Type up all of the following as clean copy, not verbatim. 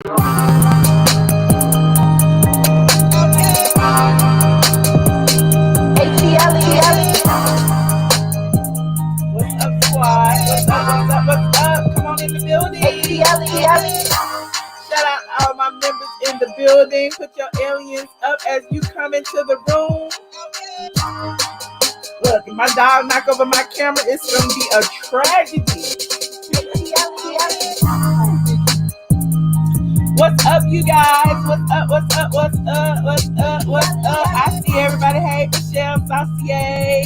What's up, squad? What's up? What's up? Come on in the building. Shout out all my members in the building. Put your aliens up as you come into the room. Look, if my dog knock over my camera, it's going to be a tragedy. What's up, you guys? What's up? I see everybody. Hey, Michelle, Saucier.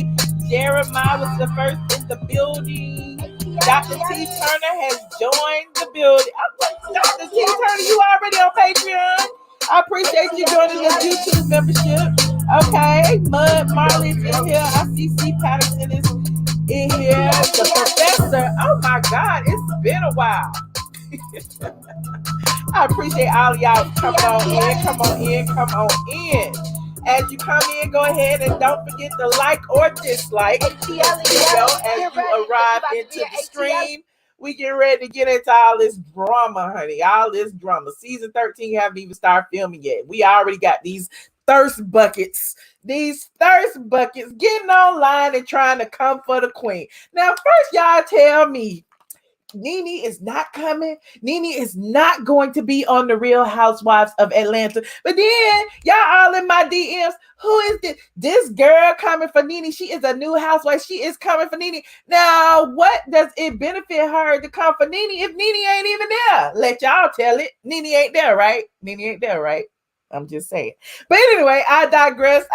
Jeremiah was the first in the building. Dr. T. Turner has joined the building. Dr. T. Turner, you already on Patreon? I appreciate you joining the YouTube membership. Okay, Mud Marley's in here. I see C. Patterson is in here. The professor. Oh my God, it's been a while. I appreciate all of y'all. Come on in. As you come in, go ahead and don't forget to like or dislike this video as you arrive into the stream. We get ready to get into all this drama, honey. All this drama. Season 13 haven't even started filming yet. We already got these thirst buckets getting online and trying to come for the queen. Now, first, y'all tell me, NeNe is not coming. NeNe is not going to be on the Real Housewives of Atlanta. But then y'all all in my DMs. Who is this? This girl coming for NeNe. She is a new housewife. She is coming for NeNe. Now, what does it benefit her to come for NeNe if NeNe ain't even there? Let y'all tell it. NeNe ain't there, right? NeNe ain't there, right? I'm just saying. But anyway, I digress.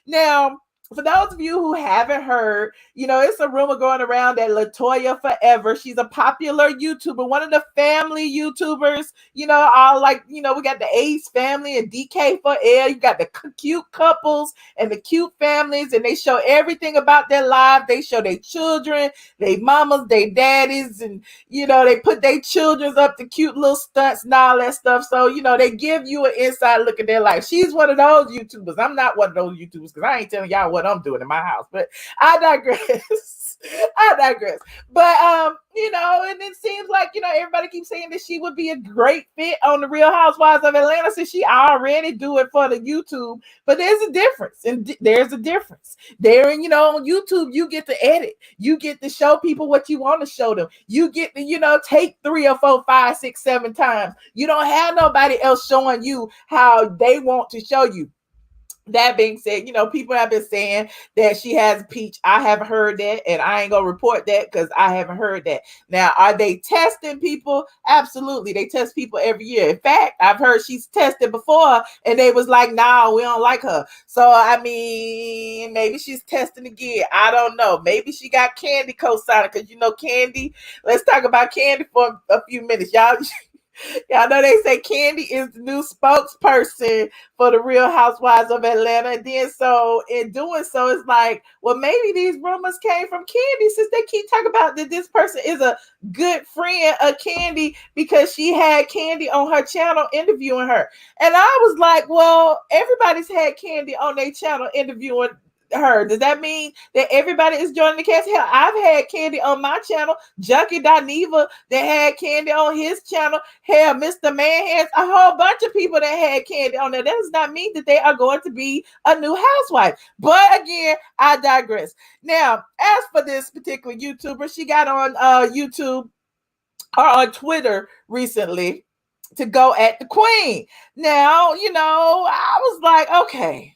Now, for those of you who haven't heard, it's a rumor going around that LatoyaForever, she's a popular YouTuber, one of the family YouTubers, all we got the A's family and DK4L. You got the cute couples and the cute families, and they show everything about their life. They show their children, their mamas, their daddies, and, they put their children up to cute little stunts and all that stuff. So, they give you an inside look at their life. She's one of those YouTubers. I'm not one of those YouTubers because I ain't telling y'all what I'm doing in my house, but I digress. But and it seems like everybody keeps saying that she would be a great fit on the Real Housewives of Atlanta, since she already do it for the YouTube. But there's a difference, there. On YouTube, you get to edit, you get to show people what you want to show them, you get to take 3 or 4, 5, 6, 7 times. You don't have nobody else showing you how they want to show you. That being said, people have been saying that she has a peach. I haven't heard that, and I ain't gonna report that because I haven't heard that. Now, are they testing people? Absolutely. They test people every year. In fact, I've heard she's tested before, and they was like, "Nah, we don't like her." So, I mean, maybe she's testing again. I don't know. Maybe she got Kandi co-signing because, Kandi. Let's talk about Kandi for a few minutes, y'all. Y'all know they say Kandi is the new spokesperson for the Real Housewives of Atlanta. And then so in doing so, it's like, well, maybe these rumors came from Kandi, since they keep talking about that this person is a good friend of Kandi because she had Kandi on her channel interviewing her. And I was like, well, everybody's had Kandi on their channel interviewing her. Does that mean that everybody is joining the cast? Hell, I've had Kandi on my channel. Junkie Dineva that had Kandi on his channel. Hell, Mr. Manhands, a whole bunch of people that had Kandi on there. That does not mean that they are going to be a new housewife. But again, I digress. Now, as for this particular YouTuber, she got on YouTube or on Twitter recently to go at the queen. Now, I was like, okay.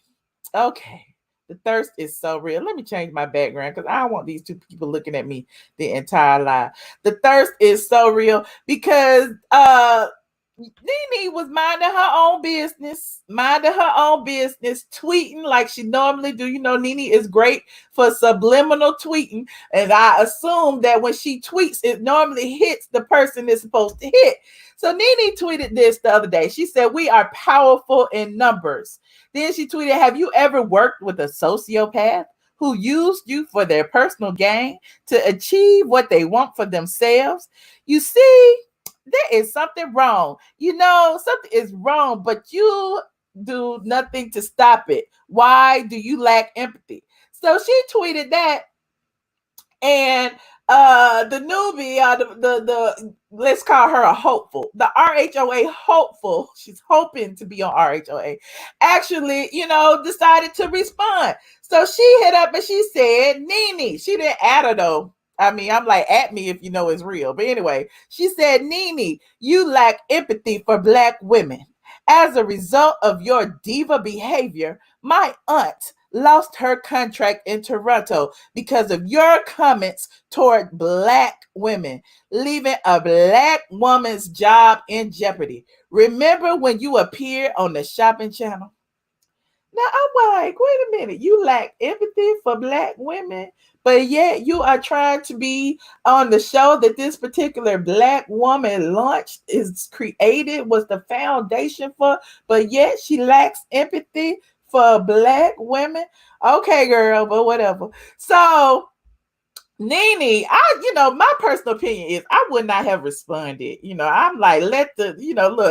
The thirst is so real. Let me change my background because I don't want these two people looking at me the entire live. The thirst is so real because NeNe was minding her own business, tweeting like she normally do. NeNe is great for subliminal tweeting. And I assume that when she tweets, it normally hits the person it's supposed to hit. So NeNe tweeted this the other day. She said, "We are powerful in numbers." Then she tweeted, "Have you ever worked with a sociopath who used you for their personal gain to achieve what they want for themselves? You see, there is something wrong. Something is wrong, but you do nothing to stop it. Why do you lack empathy?" So she tweeted that. And the newbie, the let's call her a hopeful, the RHOA hopeful, she's hoping to be on RHOA, actually, decided to respond. So she hit up and she said, NeNe, she didn't add her though. I mean, I'm like, at me if you know it's real. But anyway, she said, NeNe, you lack empathy for Black women. As a result of your diva behavior, my aunt lost her contract in Toronto because of your comments toward Black women, leaving a Black woman's job in jeopardy. Remember when you appeared on the shopping channel? Now I'm like, wait a minute, you lack empathy for Black women, but yet you are trying to be on the show that this particular Black woman launched, is created, was the foundation for, but yet she lacks empathy for Black women. Okay, girl, but whatever. So NeNe, my personal opinion is I would not have responded. I'm like, look,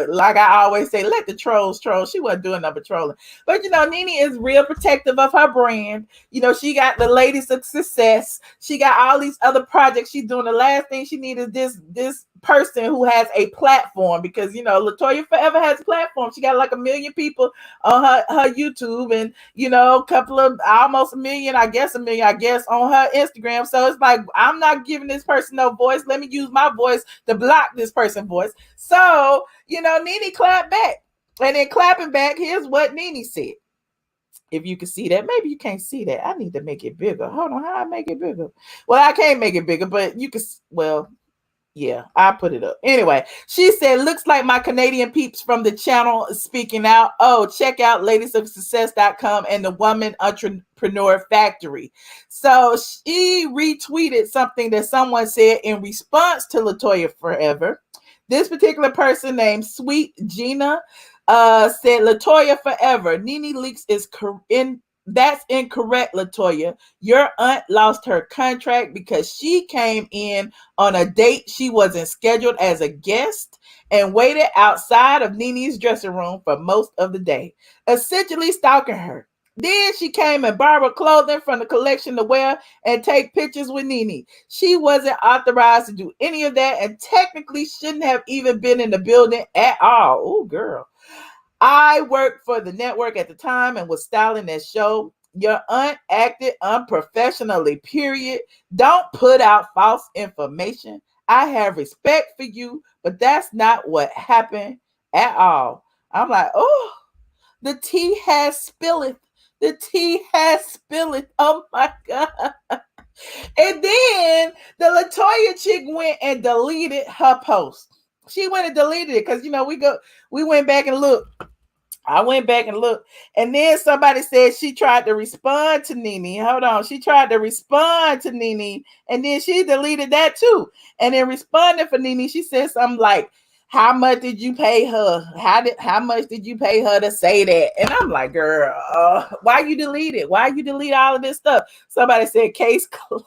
like I always say, let the trolls troll. She wasn't doing nothing but trolling. But, NeNe is real protective of her brand. She got the Ladies of Success. She got all these other projects she's doing. The last thing she needs is this person who has a platform, because, LatoyaForever has a platform. She got like 1 million people on her YouTube, and, a couple of almost 1 million, I guess on her Instagram. So it's like, I'm not giving this person no voice. Let me use my voice to block this person's voice. So, NeNe clapped back. And then clapping back, here's what NeNe said. If you can see that, maybe you can't see that. I need to make it bigger. Hold on, how I make it bigger? Well, I can't make it bigger, but you can, yeah, I put it up. Anyway, she said, looks like my Canadian peeps from the channel speaking out. Oh, check out ladiesofsuccess.com and the Woman Entrepreneur Factory. So she retweeted something that someone said in response to LatoyaForever. This particular person named Sweet Gina said, LatoyaForever, NeNe Leakes is that's incorrect, LaToya. Your aunt lost her contract because she came in on a date she wasn't scheduled as a guest and waited outside of NeNe's dressing room for most of the day, essentially stalking her. Then she came and borrowed clothing from the collection to wear and take pictures with NeNe. She wasn't authorized to do any of that and technically shouldn't have even been in the building at all. Oh, girl. I worked for the network at the time and was styling that show. Your aunt acted unprofessionally, period. Don't put out false information. I have respect for you, but that's not what happened at all. I'm like, oh, the tea has spilled. The tea has spilled. Oh my God. And then the LaToya chick went and deleted her post. She went and deleted it because, we went back and looked. I went back and looked, and then somebody said she tried to respond to NeNe. Hold on. She tried to respond to NeNe, and then she deleted that too. And then responding for NeNe, she said something like, how much did you pay her? How much did you pay her to say that? And I'm like, girl, why you delete it? Why you delete all of this stuff? Somebody said case closed.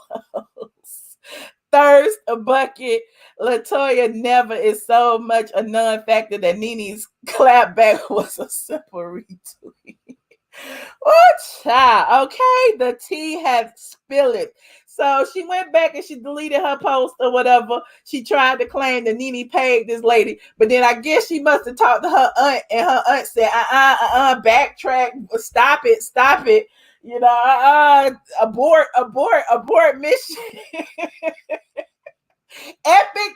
Thirst a bucket. LaToya never is so much a non-factor that NeNe's clapback was a simple retweet. Oh, child. Okay, the tea had spilled it. So she went back and she deleted her post or whatever. She tried to claim that NeNe paid this lady, but then I guess she must have talked to her aunt, and her aunt said, backtrack, stop it. Abort mission. Epic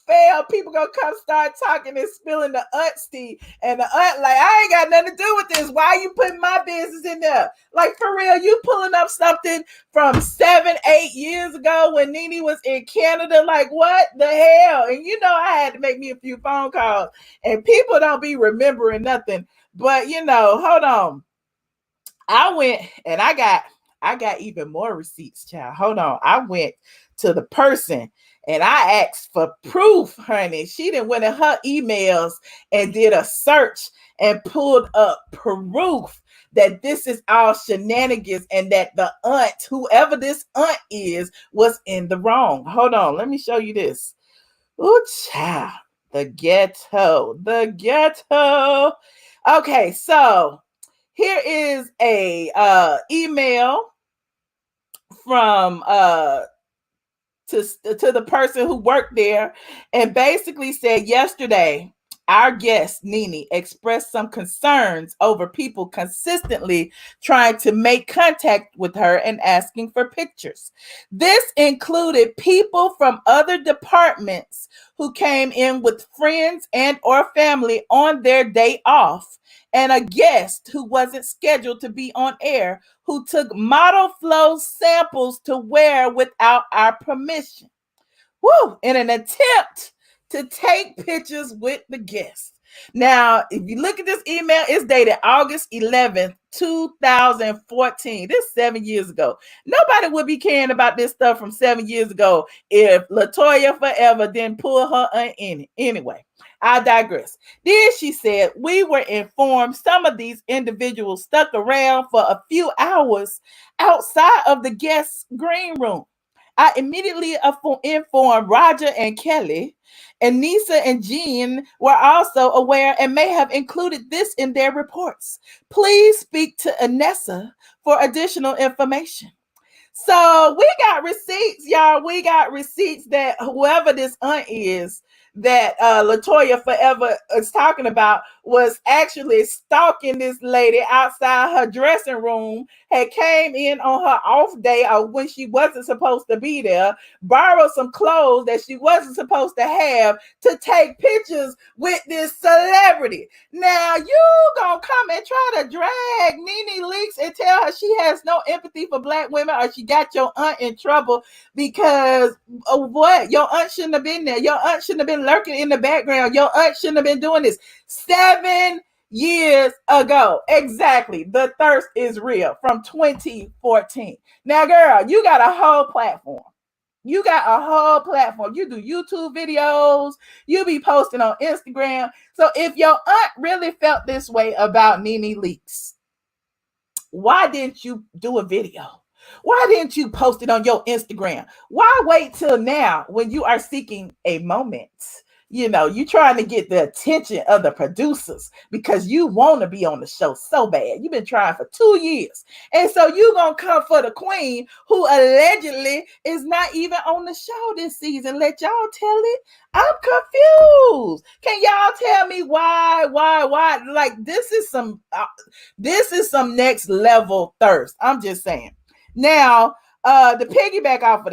fail. People gonna come start talking and spilling the aunt's tea, and the aunt like, I ain't got nothing to do with this. Why are you putting my business in there? Like, for real, you pulling up something from 7-8 years ago when NeNe was in Canada? Like, what the hell? And I had to make me a few phone calls, and people don't be remembering nothing. But hold on. I went and I got even more receipts, child. Hold on. I went to the person and I asked for proof, honey. She done went in her emails and did a search and pulled up proof that this is all shenanigans and that the aunt, whoever this aunt is, was in the wrong. Hold on. Let me show you this. Ooh, child. The ghetto. Okay, so here is a email from to the person who worked there and basically said, yesterday, our guest, NeNe, expressed some concerns over people consistently trying to make contact with her and asking for pictures. This included people from other departments who came in with friends and or family on their day off, and a guest who wasn't scheduled to be on air who took model flow samples to wear without our permission. Woo! In an attempt to take pictures with the guests. Now, if you look at this email, it's dated August 11th, 2014. This is 7 years ago. Nobody would be caring about this stuff from 7 years ago if LatoyaForever didn't pull her in it. Anyway, I digress. Then she said, we were informed some of these individuals stuck around for a few hours outside of the guest green room. I immediately informed Roger and Kelly, and Nisa and Jean were also aware and may have included this in their reports. Please speak to Anessa for additional information. So we got receipts, y'all. We got receipts that whoever this aunt is that LatoyaForever is talking about was actually stalking this lady outside her dressing room, had came in on her off day or when she wasn't supposed to be there, borrowed some clothes that she wasn't supposed to have to take pictures with this celebrity. Now you gonna come and try to drag NeNe Leakes and tell her she has no empathy for Black women, or she got your aunt in trouble because of what? Your aunt shouldn't have been there. Your aunt shouldn't have been lurking in the background. Your aunt shouldn't have been doing this. 7 years ago. Exactly. The thirst is real from 2014. Now, girl, you got a whole platform. You got a whole platform. You do YouTube videos. You be posting on Instagram. So if your aunt really felt this way about NeNe Leakes, why didn't you do a video? Why didn't you post it on your Instagram? Why wait till now when you are seeking a moment? You know, you trying to get the attention of the producers because you want to be on the show so bad. You've been trying for 2 years. And so you going to come for the queen who allegedly is not even on the show this season. Let y'all tell it. I'm confused. Can y'all tell me why? Like this is some next level thirst. I'm just saying. Now, to piggyback off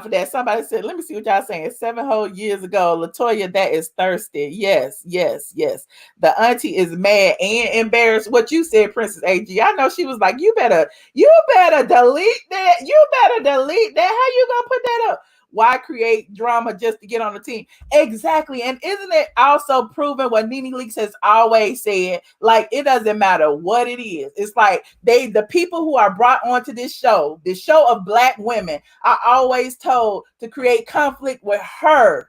of that, somebody said, let me see what y'all saying. 7 whole years ago, LaToya, that is thirsty. Yes. The auntie is mad and embarrassed. What you said, Princess AG. I know she was like, you better delete that. How you gonna put that up? Why create drama just to get on the team? Exactly. And isn't it also proven what NeNe Leakes has always said? Like, it doesn't matter what it is. It's like the people who are brought onto this show of Black women, are always told to create conflict with her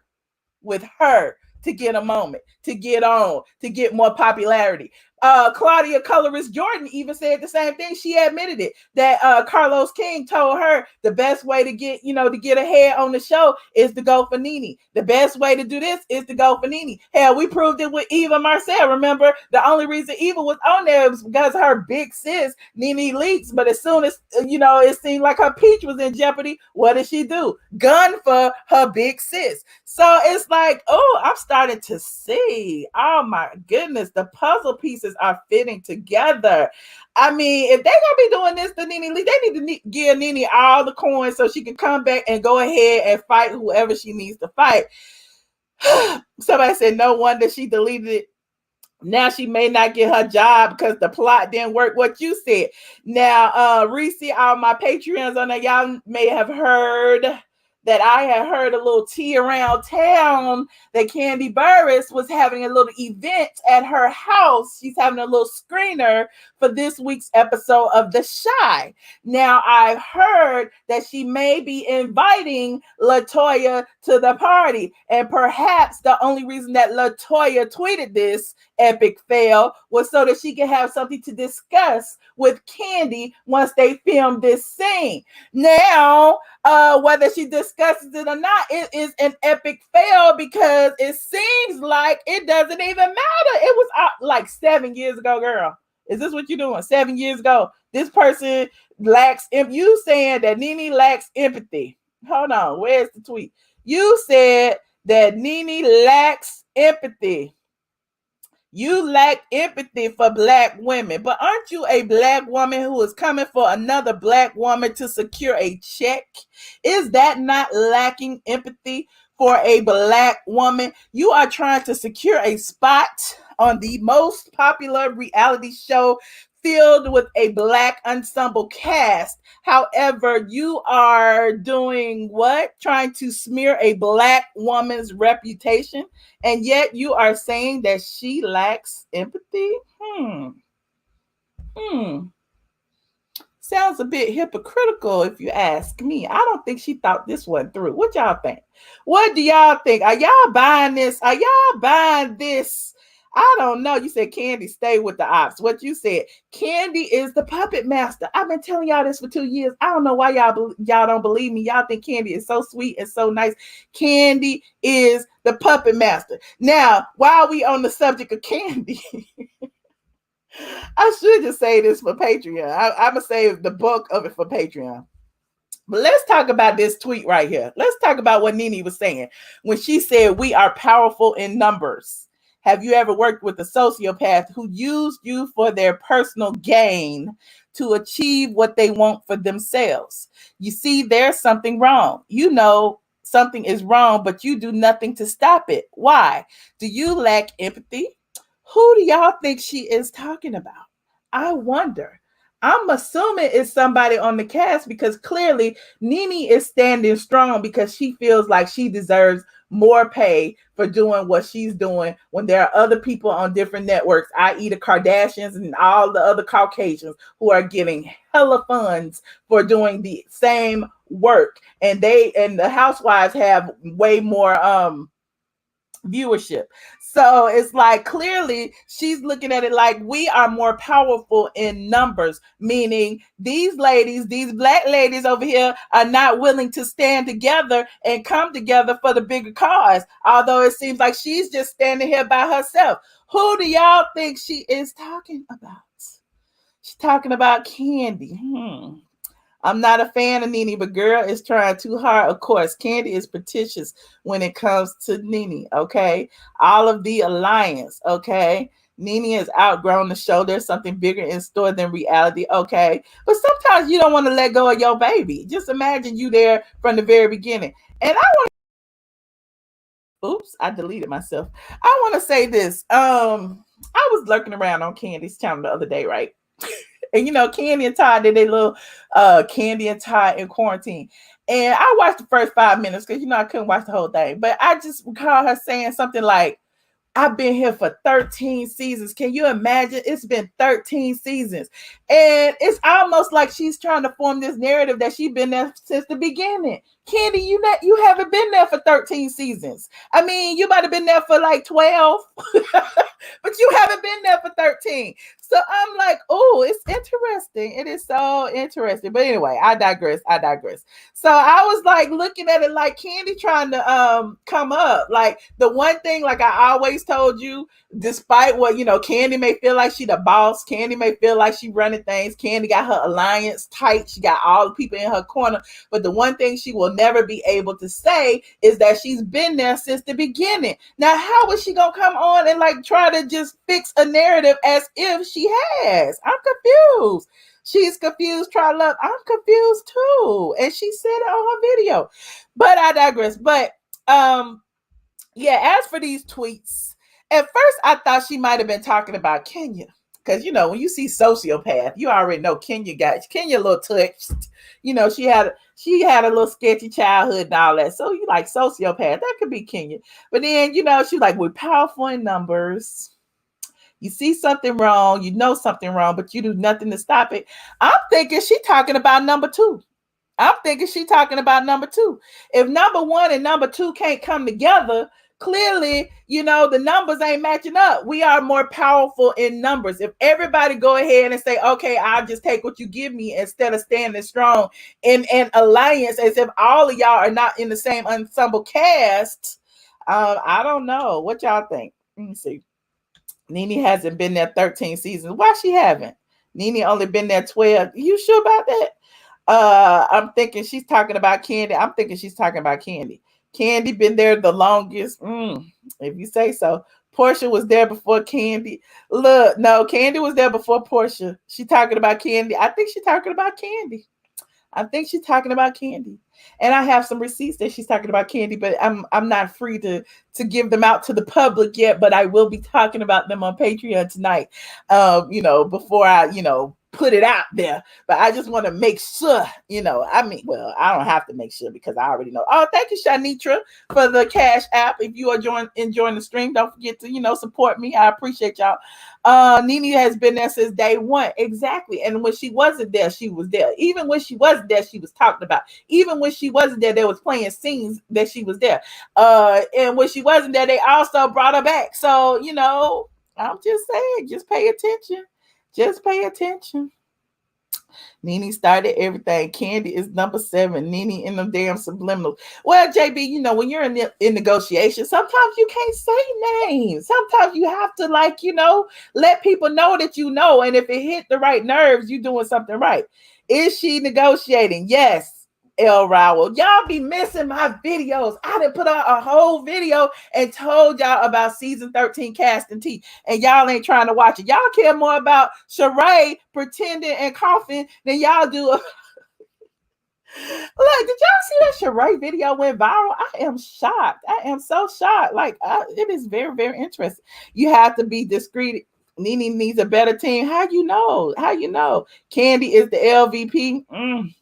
to get a moment, to get on, to get more popularity. Claudia Colorist Jordan even said the same thing. She admitted it, that Carlos King told her the best way to get ahead on the show is to go for NeNe. The best way to do this is to go for NeNe. Hell, we proved it with Eva Marcel. Remember, the only reason Eva was on there was because of her big sis, NeNe Leakes. But as soon as, it seemed like her peach was in jeopardy, what did she do? Gun for her big sis. So it's like, oh, I'm starting to see, oh my goodness, the puzzle pieces are fitting together. I mean, if they're gonna be doing this to NeNe Leakes, they need to give NeNe all the coins so she can come back and go ahead and fight whoever she needs to fight. Somebody said no wonder she deleted it. Now she may not get her job because the plot didn't work. What you said. Now, Reese, all my Patreons on there, y'all may have heard that I had heard a little tea around town that Kandi Burruss was having a little event at her house. She's having a little screener for this week's episode of The Chi. Now, I've heard that she may be inviting LaToya to the party. And perhaps the only reason that LaToya tweeted this epic fail was so that she could have something to discuss with Kandi once they film this scene. Now, whether she discusses it or not, it is an epic fail because it seems like it doesn't even matter. It was like 7 years ago, girl. Is this what you're doing? 7 years ago, this person you saying that NeNe lacks empathy. Hold on, where's the tweet? You said that NeNe lacks empathy. You lack empathy for Black women, but aren't you a Black woman who is coming for another Black woman to secure a check? Is that not lacking empathy for a Black woman? You are trying to secure a spot on the most popular reality show filled with a Black ensemble cast. However, you are doing what? Trying to smear a Black woman's reputation, and yet you are saying that she lacks empathy? Sounds a bit hypocritical if you ask me. I don't think she thought this one through. What y'all think? What do y'all think? Are y'all buying this? Are y'all buying this? I don't know. You said Kandi stay with the ops. What you said, Kandi is the puppet master. I've been telling y'all this for 2 years. I don't know why y'all don't believe me. Y'all think Kandi is so sweet and so nice. Kandi is the puppet master. Now, while we on the subject of Kandi, I should just say this for Patreon. I'm going to save the bulk of it for Patreon. But let's talk about this tweet right here. Let's talk about what NeNe was saying when she said, "We are powerful in numbers." Have you ever worked with a sociopath who used you for their personal gain to achieve what they want for themselves? You see, there's something wrong. You know something is wrong, but you do nothing to stop it. Why? Do you lack empathy? Who do y'all think she is talking about? I wonder. I'm assuming it's somebody on the cast, because clearly NeNe is standing strong because she feels like she deserves more pay for doing what she's doing when there are other people on different networks, i.e. the Kardashians and all the other Caucasians, who are getting hella funds for doing the same work. And the Housewives have way more viewership. So it's like, clearly she's looking at it like we are more powerful in numbers, meaning these ladies, these Black ladies over here, are not willing to stand together and come together for the bigger cause, although it seems like she's just standing here by herself. Who do y'all think she is talking about? She's talking about Kandi. I'm not a fan of NeNe, but girl is trying too hard. Of course, Kandi is pretentious when it comes to NeNe, okay? All of the alliance, okay? NeNe has outgrown the show. There's something bigger in store than reality, okay? But sometimes you don't want to let go of your baby. Just imagine you there from the very beginning. And I deleted myself. I want to say this. I was lurking around on Kandi's channel the other day, right? And you know, Kandi and Todd did their little Kandi and Todd in quarantine. And I watched the first 5 minutes because, you know, I couldn't watch the whole thing. But I just recall her saying something like, "I've been here for 13 seasons. Can you imagine? It's been 13 seasons." And it's almost like she's trying to form this narrative that she's been there since the beginning. Kandi, you haven't been there for 13 seasons. I mean, you might have been there for like 12, but you haven't been there for 13. So I'm like, oh, it's interesting. It is so interesting. But anyway, I digress. So I was like looking at it like Kandi trying to come up. Like the one thing, like I always told you, despite what, you know, Kandi may feel like she the boss, Kandi may feel like she running things, Kandi got her alliance tight, she got all the people in her corner, but the one thing she will never be able to say is that she's been there since the beginning. Now, how is she gonna come on and like try to just fix a narrative as if she has? I'm confused. She's confused. Try love. I'm confused too. And she said it on her video. But I digress. But yeah, as for these tweets, at first I thought she might have been talking about Kenya. Because, you know, when you see sociopath, you already know Kenya a little touched. You know, she had a little sketchy childhood and all that. So you like sociopath, that could be Kenya. But then, you know, she's like, we're powerful in numbers. You see something wrong, you know something wrong, but you do nothing to stop it. I'm thinking she's talking about number two. If number one and number two can't come together, clearly, you know, the numbers ain't matching up. We are more powerful in numbers. If everybody go ahead and say, okay, I'll just take what you give me instead of standing strong in an alliance, as if all of y'all are not in the same ensemble cast, I don't know. What y'all think? Let me see. NeNe hasn't been there 13 seasons. Why she haven't? NeNe only been there 12. You sure about that? I'm thinking she's talking about Kandi. I'm thinking she's talking about Kandi. Kandi been there the longest. If you say so. Portia was there before Kandi. Look, no, Kandi was there before Portia. She talking about Kandi. I think she's talking about Kandi. I think she's talking about Kandi. And I have some receipts that she's talking about Kandi, but I'm not free to give them out to the public yet, but I will be talking about them on Patreon tonight. Before I, put it out there. But I just want to make sure, I don't have to make sure because I already know. Oh, thank you, Shanitra, for the Cash App. If you are enjoying the stream, don't forget to, support me. I appreciate y'all. NeNe has been there since day one. Exactly. And when she wasn't there, she was there. Even when she wasn't there, she was talked about. Even when she wasn't there, they was playing scenes that she was there. And when she wasn't there, they also brought her back. So, I'm just saying, just pay attention. Just pay attention. NeNe started everything. Kandi is number 7. NeNe in them damn subliminals. Well, JB, when you're in negotiations, sometimes you can't say names. Sometimes you have to let people know that you know. And if it hit the right nerves, you're doing something right. Is she negotiating? Yes. RHOA. Y'all be missing my videos. I done put out a whole video and told y'all about season 13 casting tea, and y'all ain't trying to watch it. Y'all care more about Sheree pretending and coughing than y'all do. Look, did y'all see that Sheree video went viral? I am shocked. I am so shocked. It is very, very interesting. You have to be discreet. NeNe needs a better team. How you know? Kandi is the LVP.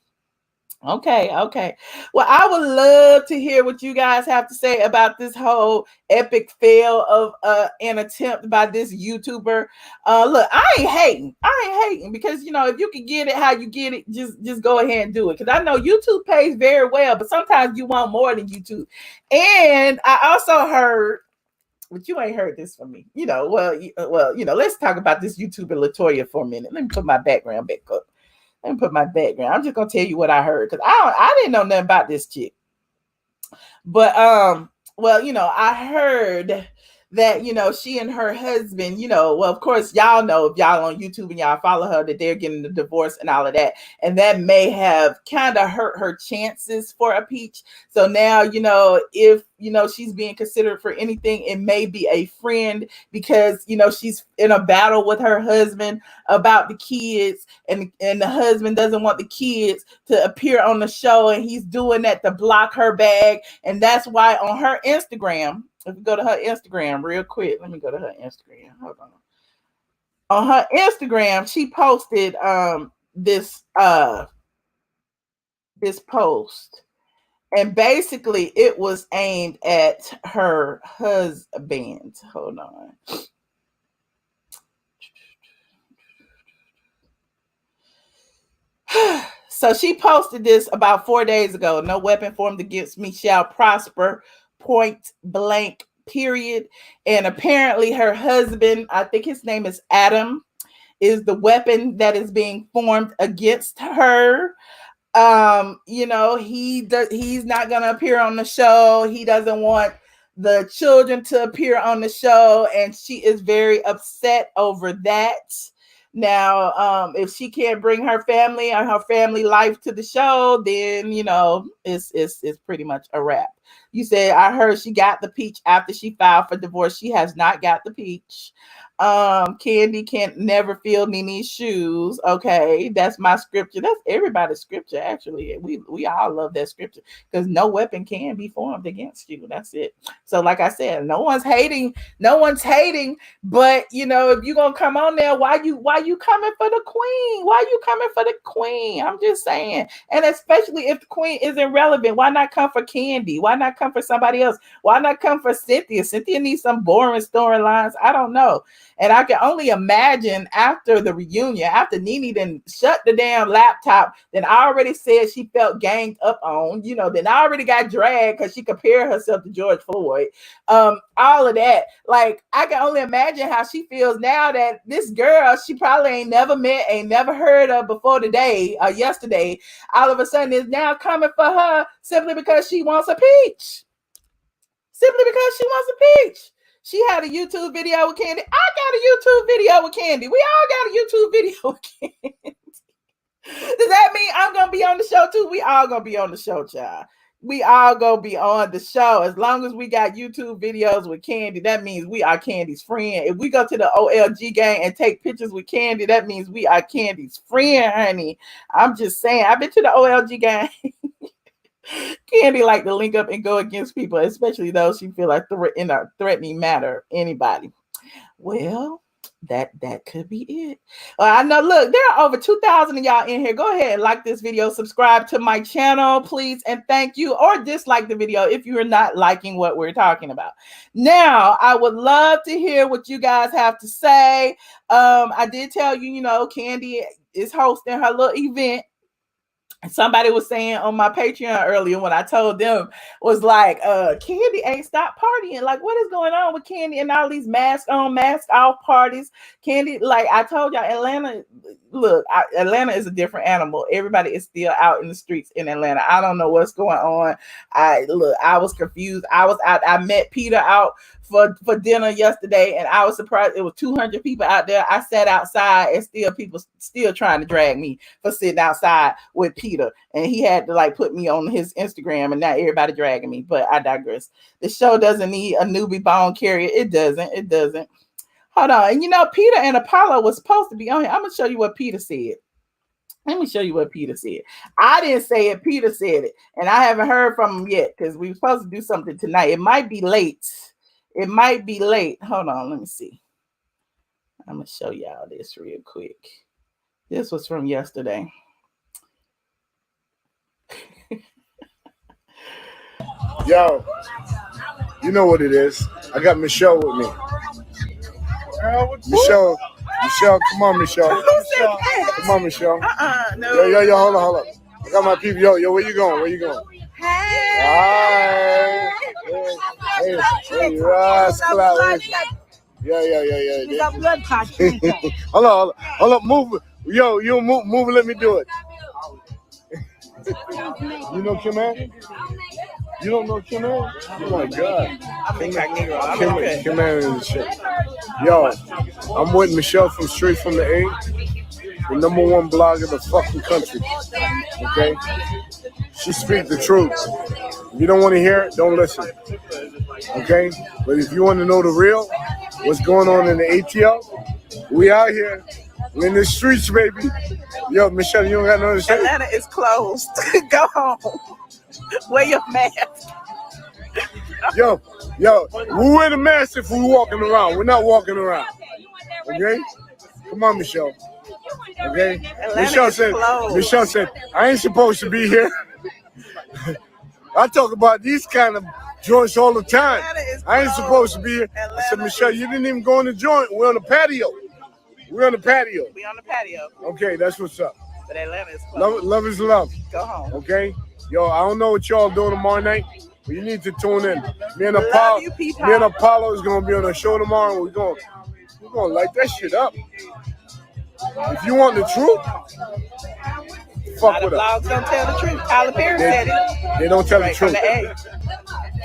Okay. Well, I would love to hear what you guys have to say about this whole epic fail of an attempt by this YouTuber. Look, I ain't hating because if you can get it how you get it, just go ahead and do it. Because I know YouTube pays very well, but sometimes you want more than YouTube. And I also heard, but you ain't heard this from me. Let's talk about this YouTuber LaToya for a minute. Let me put my background back up. I'm just gonna tell you what I heard because I didn't know nothing about this chick. But I heard that she and her husband, of course y'all know if y'all on YouTube and y'all follow her that they're getting the divorce and all of that, and that may have kind of hurt her chances for a peach. So now if she's being considered for anything, it may be a friend because she's in a battle with her husband about the kids, and the husband doesn't want the kids to appear on the show, and he's doing that to block her bag. And that's why on her Instagram, if we go to her Instagram real quick, let me go to her Instagram. Hold on. On her Instagram, she posted this post. And basically, it was aimed at her husband. Hold on. So she posted this about 4 days ago. No weapon formed against me shall prosper. Point blank, period. And apparently her husband, I think his name is Adam, is the weapon that is being formed against her. He's not gonna appear on the show. He doesn't want the children to appear on the show, and she is very upset over that. Now, if she can't bring her family and her family life to the show, then it's pretty much a wrap. You said I heard she got the peach after she filed for divorce. She has not got the peach. Kandi can't never fill NeNe's shoes. Okay, that's my scripture. That's everybody's scripture, actually. We all love that scripture because no weapon can be formed against you. That's it. So, like I said, no one's hating. But if you're gonna come on there, why you coming for the queen? Why you coming for the queen? I'm just saying. And especially if the queen isn't relevant, why not come for Kandi? Why not come for somebody else? Why not come for Cynthia? Cynthia needs some boring storylines. I don't know. And I can only imagine after the reunion, after NeNe then shut the damn laptop, then I already said she felt ganged up on, then I already got dragged because she compared herself to George Floyd. All of that. Like, I can only imagine how she feels now that this girl she probably ain't never met, ain't never heard of before today or yesterday, all of a sudden is now coming for her simply because she wants a peach. Simply because she wants a peach. She had a YouTube video with Kandi. I got a YouTube video with Kandi. We all got a YouTube video with Kandi. Does that mean I'm gonna be on the show too? We all gonna be on the show, child. We all gonna be on the show. As long as we got YouTube videos with Kandi, that means we are Kandi's friend. If we go to the OLG gang and take pictures with Kandi, that means we are Kandi's friend, honey. I'm just saying. I've been to the OLG gang. Kandi like to link up and go against people, especially those she feel like in a threatening matter. Anybody. Well, that could be it. I know, look, there are over 2,000 of y'all in here. Go ahead and like this video, subscribe to my channel, please, and thank you, or dislike the video if you are not liking what we're talking about. Now, I would love to hear what you guys have to say. I did tell you, Kandi is hosting her little event. Somebody was saying on my Patreon earlier when I told them, was like, Kandi ain't stopped partying. Like, what is going on with Kandi and all these mask on, mask off parties? Kandi, like I told y'all, Atlanta is a different animal. Everybody is still out in the streets in Atlanta. I don't know what's going on. I was confused. I was out. I met Peter out for dinner yesterday, and I was surprised it was 200 people out there. I sat outside, and people still trying to drag me for sitting outside with Peter, and he had to like put me on his Instagram, and now everybody dragging me. But I digress. The show doesn't need a newbie bone carrier. It doesn't. Hold on. And Peter and Apollo was supposed to be on here. I'm gonna show you what Peter said. Let me show you what Peter said. I didn't say it. Peter said it, and I haven't heard from him yet because we were supposed to do something tonight. It might be late. Hold on, let me see. I'm gonna show y'all this real quick. This was from yesterday. Yo, you know what it is. I got Michelle with me. Michelle, come on, Michelle. Come on, Michelle. No. Yo, hold on. I got my people. Yo, where you going? Hey. Hi. Hey, rascal. Yeah. He's a blood clot. Hold on, move. Yo, you move. Let me do it. You know Kim Ann? You don't know Kim Ann? Oh my God. Kim Ann is the shit. Yo, I'm with Michelle from Straight From The A, the #1 blog in the fucking country. Okay? She speaks the truth. If you don't want to hear it, don't listen. Okay? But if you want to know the real, what's going on in the ATL, we out here. We in the streets, baby. Yo, Michelle, you don't got nothing to say? Atlanta is closed. Go home. Wear your mask. Yo, we wear the mask if we're walking around. We're not walking around. Okay? Come on, Michelle. Okay? Michelle said, I ain't supposed to be here. I talk about these kind of joints all the time. I ain't supposed to be here. I said, Michelle, you didn't even go in the joint. We're on the patio. We on the patio. Okay, that's what's up. But Atlanta is closed. Love is love. Go home. Okay? Yo, I don't know what y'all doing tomorrow night, but you need to tune in. Me and Apollo is going to be on the show tomorrow. We're going to light that shit up. If you want the truth, fuck with us. Blogs don't tell the truth. Tyler Perry said it. They don't tell the truth.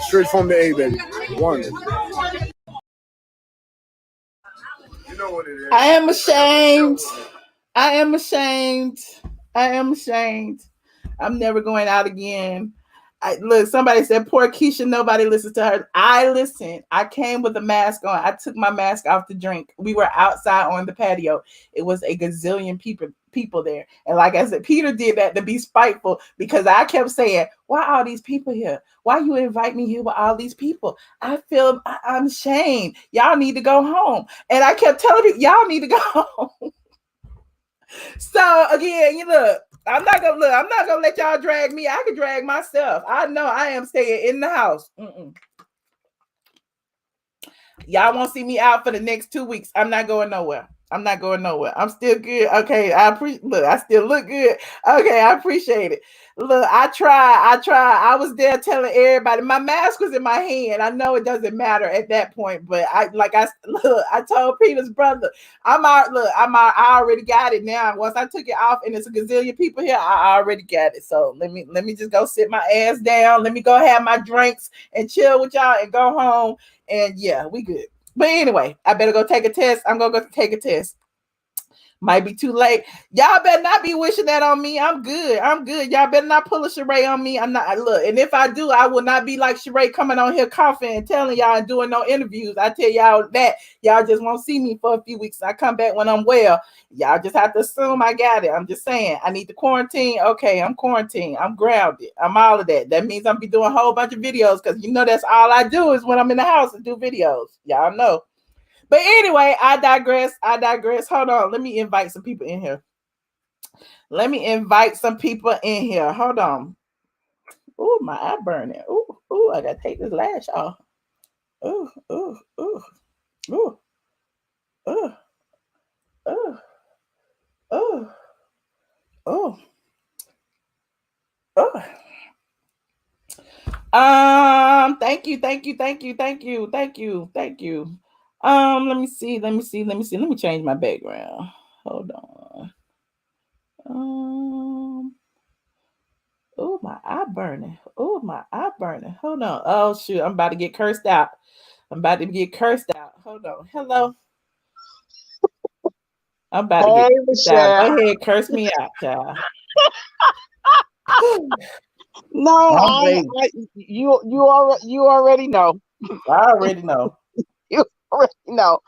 Straight from the A, baby. One. You know what it is. I am ashamed. I'm never going out again. Look, somebody said, poor Keisha, nobody listens to her. I listened. I came with a mask on. I took my mask off to drink. We were outside on the patio. It was a gazillion people there. And like I said, Peter did that to be spiteful because I kept saying, why are all these people here? Why you invite me here with all these people? I'm ashamed. Y'all need to go home. And I kept telling people, y'all need to go home. So again, I'm not gonna let y'all drag me. I can drag myself. I know I am staying in the house. Y'all won't see me out for the next 2 weeks. I'm not going nowhere. I'm not going nowhere. I'm still good. Okay, look, I still look good. Okay, I appreciate it. Look, I try. I was there telling everybody. My mask was in my hand. I know it doesn't matter at that point, but I told Peter's brother, I'm out. Look, I'm out. I already got it now. Once I took it off, and it's a gazillion people here, I already got it. So let me just go sit my ass down. Let me go have my drinks and chill with y'all and go home. And yeah, we good. But anyway, I better go take a test. I'm gonna go take a test. Might be too late. Y'all better not be wishing that on me. I'm good. Y'all better not pull a Sheree on me. I'm not. Look, and if I do, I will not be like Sheree coming on here coughing and telling y'all and doing no interviews. I tell y'all that y'all just won't see me for a few weeks. I come back when I'm well. Y'all just have to assume I got it. I'm just saying. I need to quarantine. Okay, I'm quarantined. I'm grounded. I'm all of that. That means I'm be doing a whole bunch of videos because you know that's all I do is when I'm in the house and do videos. Y'all know. But anyway, I digress. Hold on. Let me invite some people in here. Hold on. Oh, my eye burning. Oh, I got to take this lash off. Oh. Thank you. Let me see. Let me change my background. Hold on. Oh, my eye burning. Hold on. Oh, shoot. I'm about to get cursed out. Hold on. Hello. I'm about to get cursed out. Go ahead, curse me out, child. No, you already know. I already know. You already know.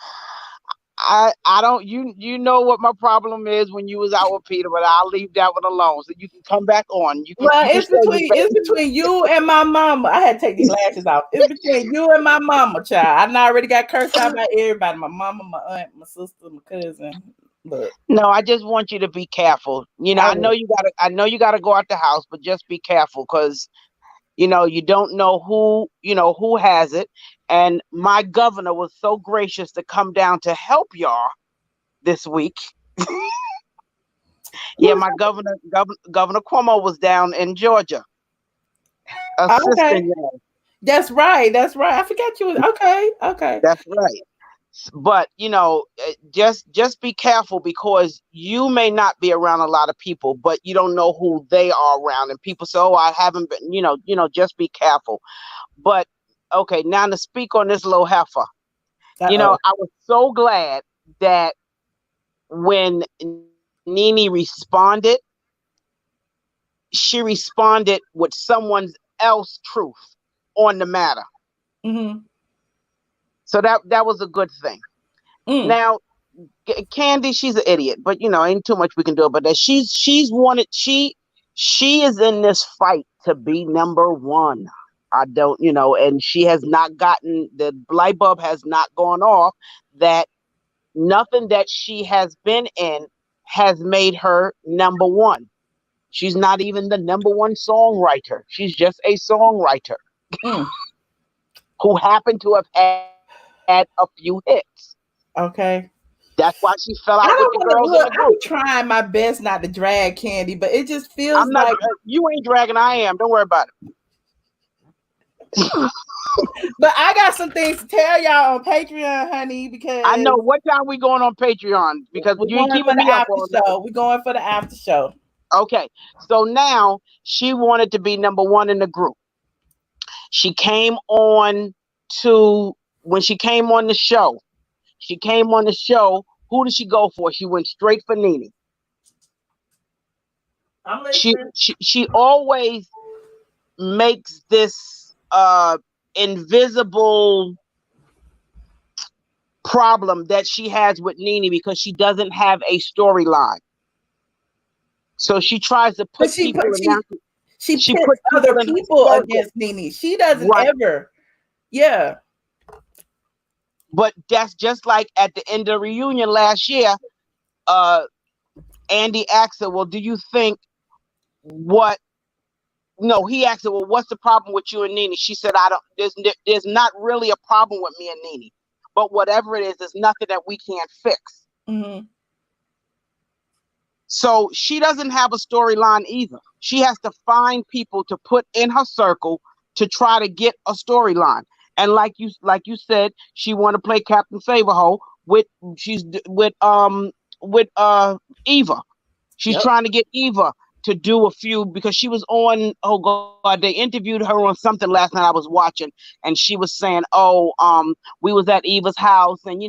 I don't you know what my problem is when you was out with Peter, but I'll leave that one alone so you can come back on. It's between you and my mama. I had to take these lashes off. It's between you and my mama, child. I already got cursed out by everybody. My mama, my aunt, my sister, my cousin. Look. No, I just want you to be careful. I know you gotta go out the house, but just be careful because you don't know who has it. And my governor was so gracious to come down to help y'all this week. Yeah, my Governor Cuomo was down in Georgia. Okay. That's right. I forgot you. Okay. That's right. But just be careful because you may not be around a lot of people, but you don't know who they are around. And people say, "Oh, I haven't been." Just be careful. But okay, now to speak on this little heifer. I was so glad that when NeNe responded, she responded with someone else's truth on the matter. Mm-hmm. So that was a good thing. Now, Kandi, she's an idiot, but ain't too much we can do about that. She is in this fight to be number one. I don't, and she has not gotten, the light bulb has not gone off that nothing that she has been in has made her number one. She's not even the number one songwriter. She's just a songwriter who happened to have had a few hits. Okay. That's why she fell out with the girls in the group. I'm trying my best not to drag Kandi, but it just feels like you ain't dragging. I am. Don't worry about it. But I got some things to tell y'all on Patreon, honey, because I know what time we going on Patreon because you ain't keeping me up on that. We're going for the after show. Okay, so now she wanted to be number one in the group. She came on when she came on the show. Who did she go for? She went straight for NeNe. She always makes this invisible problem that she has with NeNe because she doesn't have a storyline. So she tries to put she puts other people against NeNe. She doesn't ever. Yeah. But that's just like at the end of the reunion last year, Andy asked her, well, do you think he asked her, well, what's the problem with you and NeNe? She said, there's not really a problem with me and NeNe, but whatever it is, there's nothing that we can't fix. Mm-hmm. So she doesn't have a storyline either. She has to find people to put in her circle to try to get a storyline. And like you said, she want to play Captain Saberho with Eva. She's trying to get Eva to do a few, because she was on, oh God, they interviewed her on something last night I was watching, and she was saying, we was at Eva's house, and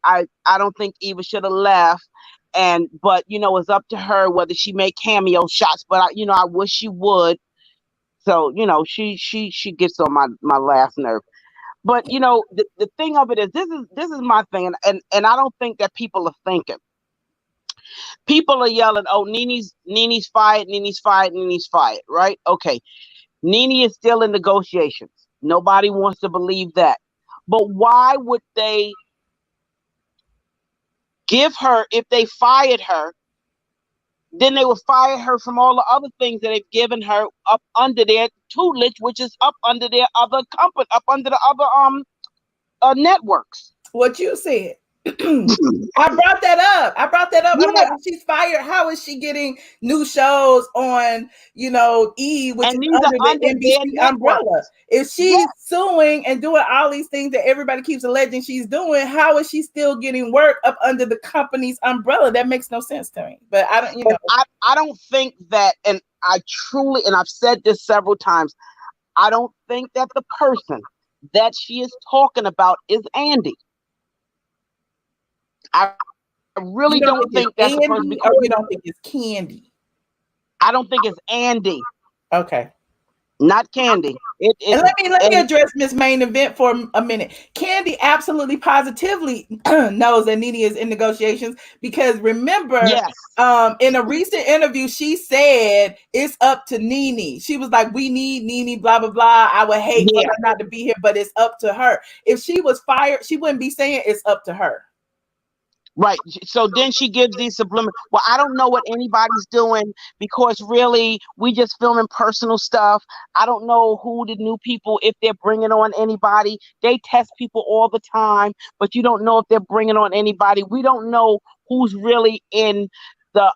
I don't think Eva should have left. But it's up to her whether she make cameo shots, but I wish she would. So she gets on my last nerve. But the thing of it is, this is my thing, and I don't think that people are thinking. People are yelling, "Oh, NeNe's fired, NeNe's fired, NeNe's fired." Right? Okay, NeNe is still in negotiations. Nobody wants to believe that. But why would they give her, if they fired her, then they would fire her from all the other things that they've given her up under their tutelage, which is up under their other company, up under the other networks. What you said. I brought that up. Yeah. I'm like, when she's fired, how is she getting new shows on, E, which And is under the NBC umbrella? If she's suing and doing all these things that everybody keeps alleging she's doing, how is she still getting work up under the company's umbrella? That makes no sense to me. But I don't, I don't think that, and I truly, and I've said this several times, I don't think that the person that she is talking about is Andy. I really don't think that's Andy, the person. or you don't think it's Kandi? I don't think it's Andy. Okay. Not Kandi. And let me address Miss Main Event for a minute. Kandi absolutely positively knows that NeNe is in negotiations, because remember, in a recent interview, she said it's up to NeNe. She was like, "We need NeNe, blah blah blah. I would hate for her not to be here, but it's up to her." If she was fired, she wouldn't be saying it's up to her. Right. So then she gives these subliminal. Well, I don't know what anybody's doing, because really we just filming personal stuff. I don't know who the new people, if they're bringing on anybody. They test people all the time, but you don't know if they're bringing on anybody. We don't know who's really in the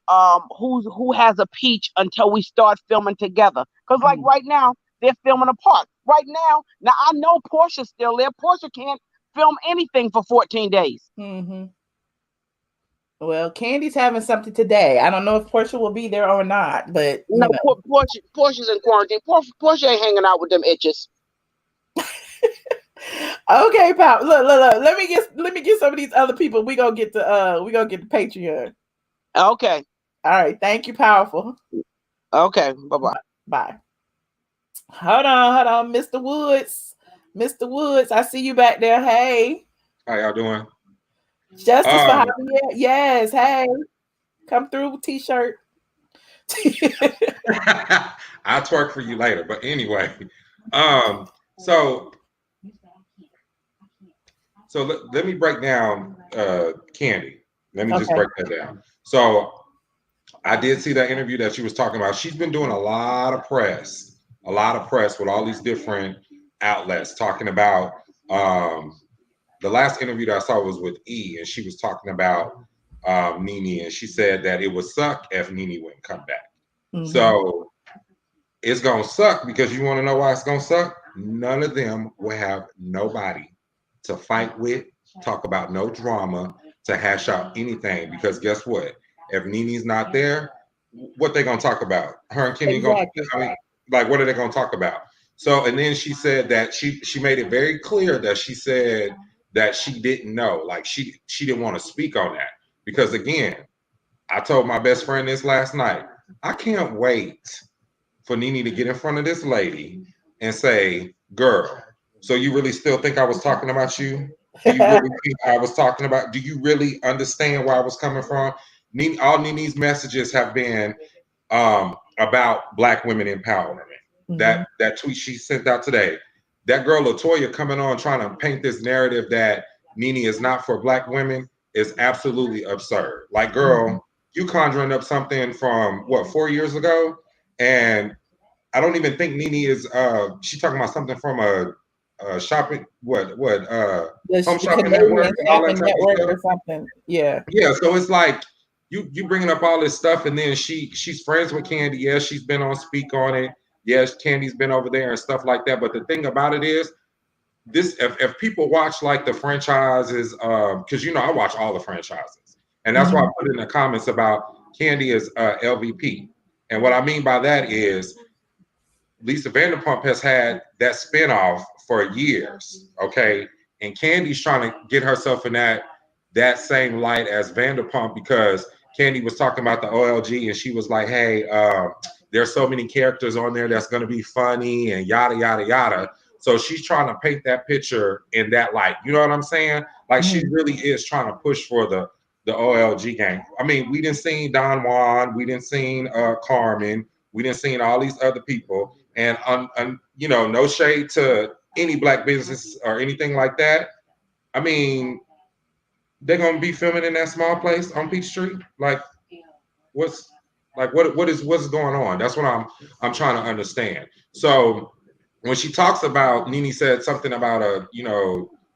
who has a peach until we start filming together. Because like right now they're filming apart. Right now I know Portia's still there. Portia can't film anything for 14 days. Mm-hmm. Well, Kandi's having something today. I don't know if Portia will be there or not, but no, Portia's in quarantine. Portia ain't hanging out with them itches. Okay, pal. Look. Let me get some of these other people. We gonna get the Patreon. Okay. All right. Thank you, powerful. Okay. Bye-bye. Bye. Hold on, Mr. Woods. Mr. Woods, I see you back there. Hey. How y'all doing? Justice for Javier. Yes. Hey. Come through with t-shirt. I'll twerk for you later. But anyway, so let me break down Kandi. Let me just break that down. So I did see that interview that she was talking about. She's been doing a lot of press with all these different outlets talking about the last interview that I saw was with E, and she was talking about NeNe, and she said that it would suck if NeNe wouldn't come back. Mm-hmm. So it's gonna suck, because you want to know why it's gonna suck? None of them will have nobody to fight with, talk about no drama, to hash out anything. Because guess what? If NeNe's not there, what they gonna talk about? Her and Kenny what are they gonna talk about? So, and then she said that she made it very clear that she said that she didn't know, like she didn't want to speak on that, because again, I told my best friend this last night. I can't wait for NeNe to get in front of this lady and say, "Girl, so you really still think I was talking about you? Do you really think I was talking about? Do you really understand where I was coming from?" All NeNe's messages have been about Black women empowerment. Mm-hmm. That tweet she sent out today. That girl LaToya coming on trying to paint this narrative that NeNe is not for Black women is absolutely absurd. Like, girl, you conjuring up something from 4 years ago, and I don't even think NeNe is. She talking about something from a shopping, home The shopping Canadian network and all that Shopping type of Network stuff. or something. Yeah. Yeah, so it's like you bringing up all this stuff, and then she's friends with Kandi. Yes, she's been on Speak on It. Yes, Candy's been over there and stuff like that. But the thing about it is, this if people watch like the franchises, because I watch all the franchises, and that's why I put in the comments about Kandi is LVP. And what I mean by that is Lisa Vanderpump has had that spinoff for years, okay? And Candy's trying to get herself in that same light as Vanderpump, because Kandi was talking about the OLG and she was like, hey, there's so many characters on there that's going to be funny and yada, yada, yada. So she's trying to paint that picture in that light. You know what I'm saying? Like she really is trying to push for the OLG gang. I mean, we didn't see Don Juan, we didn't see Carmen, we didn't see all these other people. And no shade to any black business or anything like that. I mean, they're gonna be filming in that small place on Peachtree. Like, what's going on? That's what I'm trying to understand. So when she talks about, NeNe said something about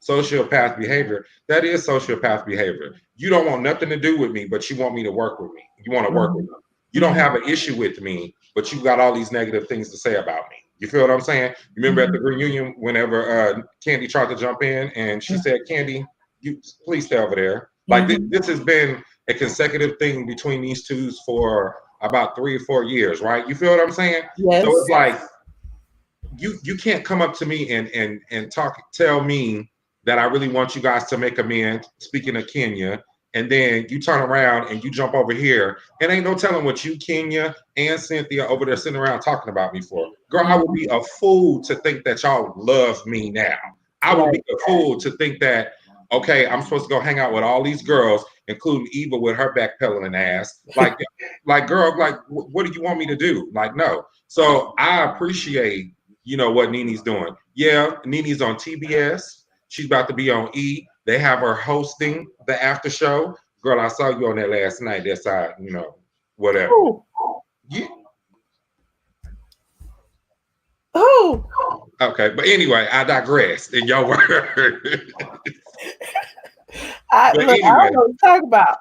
sociopath behavior. That is sociopath behavior. You don't want nothing to do with me, but you want me to work with me. You want to work with me. You don't have an issue with me, but you got all these negative things to say about me. You feel what I'm saying? Remember at the reunion, whenever Kandi tried to jump in and she said, Kandi, you please stay over there. Like this has been a consecutive thing between these two for about 3 or 4 years, right? You feel what I'm saying? Yes. So it's like you can't come up to me and tell me that I really want you guys to make amends, speaking of Kenya, and then you turn around and you jump over here, and ain't no telling what you, Kenya, and Cynthia over there sitting around talking about me for. Girl, I would be a fool to think that y'all love me now. I would be a fool to think that, okay, I'm supposed to go hang out with all these girls, including Eva with her backpedaling ass. Like, girl, like, what do you want me to do? Like, no. So I appreciate, what NeNe's doing. Yeah, NeNe's on TBS. She's about to be on E. They have her hosting the after show. Girl, I saw you on that last night. That's how, whatever. Yeah. Oh. Okay, but anyway, I digressed in your word. I don't know what to talk about.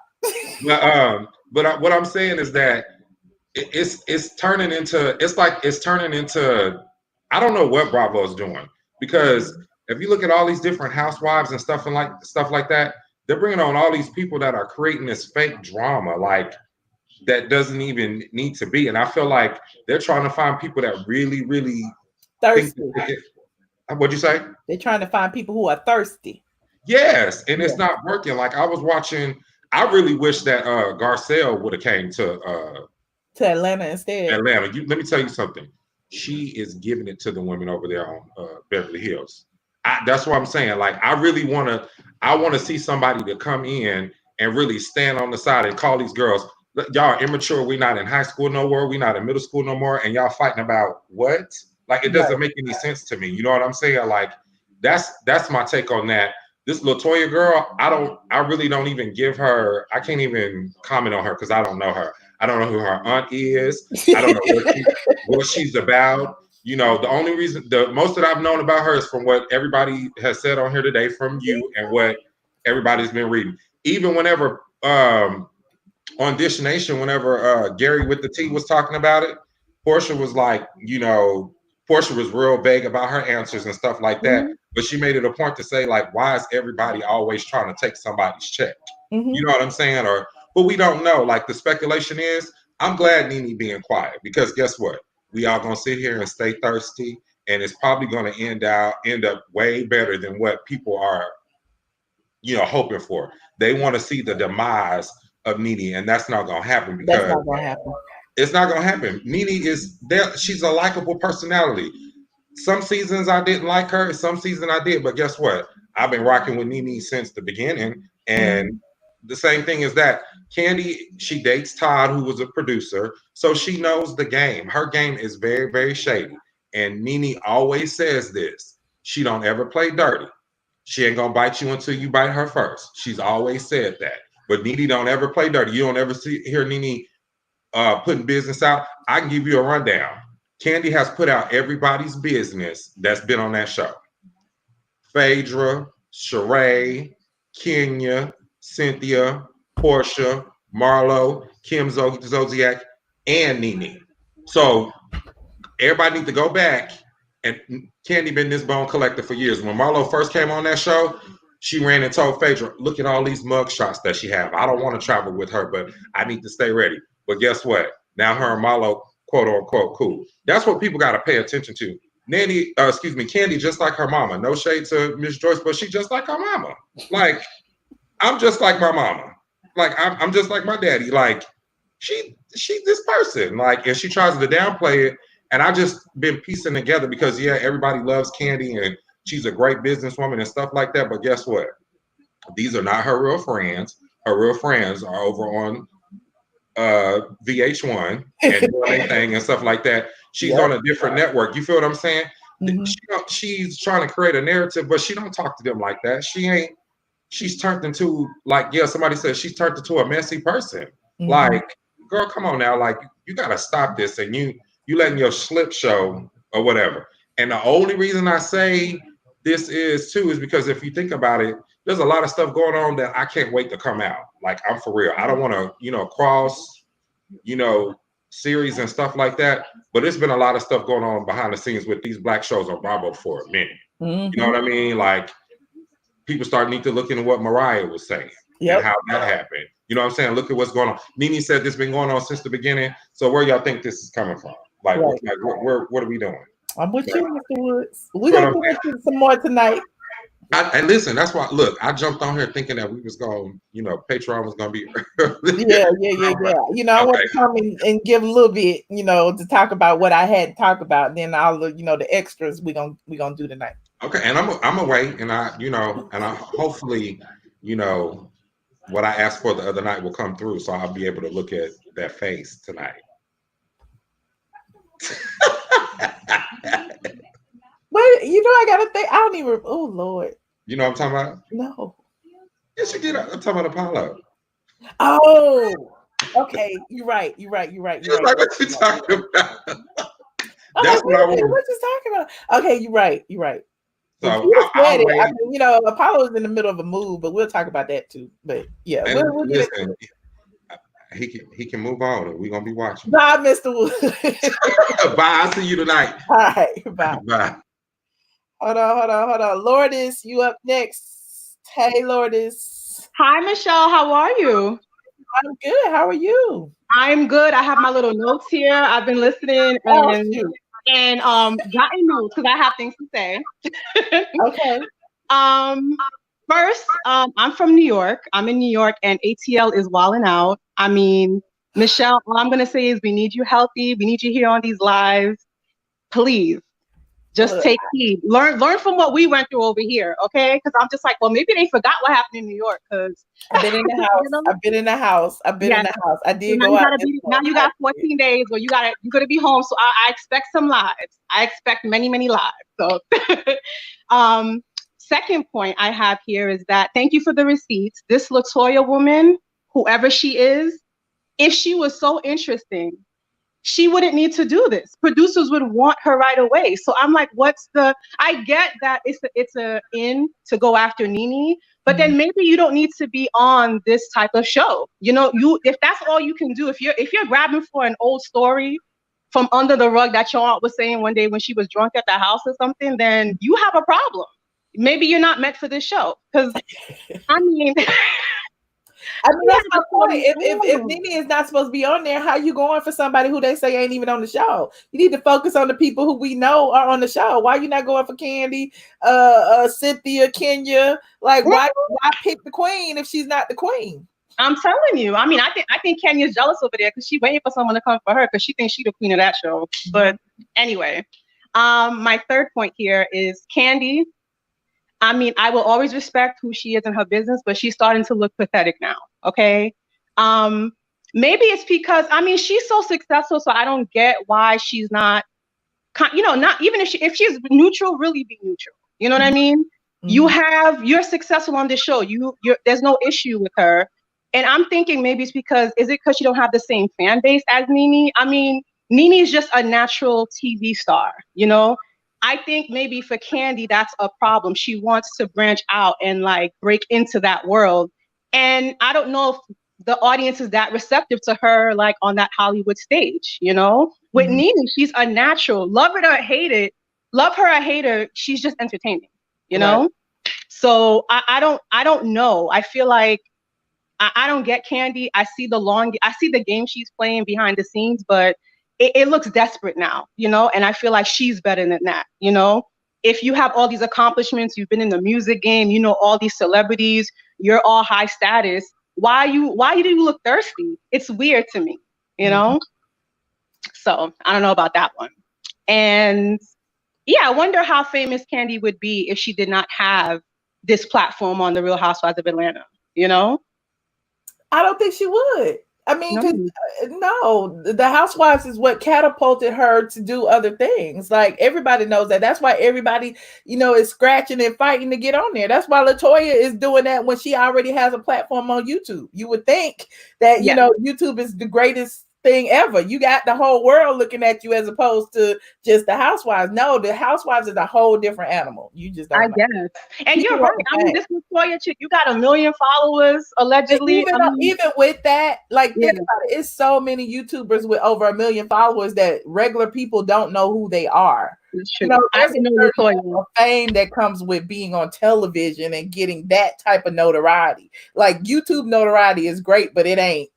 But what I'm saying is that it's turning into I don't know what Bravo is doing, because if you look at all these different housewives and stuff like that, they're bringing on all these people that are creating this fake drama, like that doesn't even need to be. And I feel like they're trying to find people that really, really thirsty. What'd you say? They're trying to find people who are thirsty. Yes, and it's not working. Like I was watching, I really wish that Garcelle would have came to Atlanta instead. Atlanta. Let me tell you something. She is giving it to the women over there on Beverly Hills. That's what I'm saying. Like I want to see somebody to come in and really stand on the side and call these girls, y'all are immature. We're not in high school no more. We're not in middle school no more. And y'all fighting about what? Like it doesn't make any sense to me. You know what I'm saying? Like that's my take on that. This LaToya girl, I really don't even give her. I can't even comment on her because I don't know her. I don't know who her aunt is. I don't know what she's about. The only reason, the most that I've known about her is from what everybody has said on here today from you and what everybody's been reading. Even whenever on Dish Nation, whenever Gary with the T was talking about it, Portia was like, Portia was real vague about her answers and stuff like that. But she made it a point to say, like, why is everybody always trying to take somebody's check? You know what I'm saying? But we don't know. Like the speculation is, I'm glad NeNe being quiet, because guess what? We all gonna sit here and stay thirsty, and it's probably gonna end up way better than what people are, hoping for. They want to see the demise of NeNe, and that's not gonna happen, because that's not gonna happen. It's not gonna happen. NeNe is there. She's a likable personality. Some seasons I didn't like her, some season I did, but guess what? I've been rocking with NeNe since the beginning, and the same thing is that Kandi, she dates Todd, who was a producer, so she knows the game. Her game is very, very shady, and NeNe always says this: she don't ever play dirty. She ain't gonna bite you until you bite her first. She's always said that. But NeNe don't ever play dirty. You don't ever hear NeNe putting business out. I can give you a rundown. Kandi has put out everybody's business that's been on that show. Phaedra, Sheree, Kenya, Cynthia, Portia, Marlo, Kim Zodiac, and NeNe. So everybody need to go back. And Kandi been this bone collector for years. When Marlo first came on that show, she ran and told Phaedra, look at all these mug shots that she have. I don't want to travel with her, but I need to stay ready. But guess what? Now her and Marlo, quote unquote, cool. That's what people got to pay attention to. Kandi, just like her mama. No shade to Miss Joyce, but she just like her mama. Like, I'm just like my mama. Like, I'm just like my daddy. Like, she this person. Like, and she tries to downplay it. And I just been piecing together because, yeah, everybody loves Kandi and she's a great businesswoman and stuff like that. But guess what? These are not her real friends. Her real friends are over on VH1 and doing their thing and stuff like that. She's on a different network. You feel what I'm saying? Mm-hmm. She's trying to create a narrative, but she don't talk to them like that. She's turned into, like, yeah, somebody said she's turned into a messy person. Mm-hmm. Like, girl, come on now. Like, you got to stop this. And you letting your slip show or whatever. And the only reason I say this is too is because if you think about it, there's a lot of stuff going on that I can't wait to come out. Like, I'm for real. I don't want to, cross, series and stuff like that. But there's been a lot of stuff going on behind the scenes with these black shows on Bravo for a minute. Mm-hmm. You know what I mean? Like, people need to look into what Mariah was saying and how that happened. You know what I'm saying? Look at what's going on. NeNe said this has been going on since the beginning. So where y'all think this is coming from? Like, what are we doing? I'm with you, Mr. Woods. We're going to do some more tonight. And listen, that's why, look, I jumped on here thinking that we was going, Patreon was going to be early. Yeah. I want to come and give a little bit, to talk about what I had to talk about. Then I'll, the extras we're going to do tonight. Okay. And I'm away and I hopefully, what I asked for the other night will come through. So I'll be able to look at that face tonight. Wait, I gotta think. I don't even. Oh Lord. You know what I'm talking about? No. Yes, you did. I'm talking about Apollo. Oh, okay. You're right. Like, what you talking about? That's what I want. What you talking about? Okay, you're right. So Apollo's in the middle of a move, but we'll talk about that too. But yeah, we'll listen. He can move on, and we're gonna be watching. Bye, Mr. Wood. Bye. I'll see you tonight. All right. Bye. Bye. Hold on. Lourdes, you up next. Hey, Lourdes. Hi, Michelle. How are you? I'm good. How are you? I'm good. I have my little notes here. I've been listening and gotten notes because I have things to say. Okay. First, I'm from New York. I'm in New York, and ATL is wilding out. I mean, Michelle, all I'm gonna say is we need you healthy. We need you here on these lives. Please, just take heed. Learn from what we went through over here, okay? Because I'm just like, well, maybe they forgot what happened in New York. Because I've been in the house. I did go out. Now you got 14 days where you're gonna be home. So I expect some lives. I expect many, many lives. So, second point I have here is that thank you for the receipts. This LaToya woman, whoever she is, if she was so interesting, she wouldn't need to do this. Producers would want her right away. So I'm like, I get that it's a in to go after NeNe, but then maybe you don't need to be on this type of show. If that's all you can do, if you're grabbing for an old story from under the rug that your aunt was saying one day when she was drunk at the house or something, then you have a problem. Maybe you're not meant for this show. Because I mean that's my point. If NeNe is not supposed to be on there, how you going for somebody who they say ain't even on the show? You need to focus on the people who we know are on the show. Why you not going for Kandi, Cynthia, Kenya? Like, why pick the queen if she's not the queen? I'm telling you. I mean, I think Kenya's jealous over there because she's waiting for someone to come for her because she thinks she's the queen of that show. But anyway, my third point here is Kandi. I mean, I will always respect who she is in her business, but she's starting to look pathetic now. Okay. Maybe it's because, I mean, she's so successful. So I don't get why she's not, not even if she's neutral, really be neutral. You know what I mean? Mm-hmm. You're successful on this show. There's no issue with her. And I'm thinking maybe it's because you don't have the same fan base as NeNe? I mean, NeNe is just a natural TV star, I think maybe for Kandi, that's a problem. She wants to branch out and like break into that world. And I don't know if the audience is that receptive to her, like on that Hollywood stage, you know? With NeNe, she's a natural. Love it or hate it, love her or hate her, she's just entertaining, you know? So I don't know. I feel like I don't get Kandi. I see the game she's playing behind the scenes, but it looks desperate now, you know? And I feel like she's better than that, you know? If you have all these accomplishments, you've been in the music game, you know, all these celebrities, you're all high status. Why do you look thirsty? It's weird to me, you know? So I don't know about that one. And yeah, I wonder how famous Kandi would be if she did not have this platform on the Real Housewives of Atlanta, you know? I don't think she would. I mean, no, the Housewives is what catapulted her to do other things. Like everybody knows that. That's why everybody, you know, is scratching and fighting to get on there. That's why LaToya is doing that when she already has a platform on YouTube. You would think that, you know, YouTube is the greatest thing ever. You got the whole world looking at you as opposed to just the Housewives. No, the Housewives is a whole different animal. You just don't. I guess. And you're right. I mean, this LaToya chick, you got 1 million followers allegedly. Even with that, like think about it, it's so many YouTubers with over 1 million followers that regular people don't know who they are. You know, there's a fame that comes with being on television and getting that type of notoriety. Like YouTube notoriety is great, but it ain't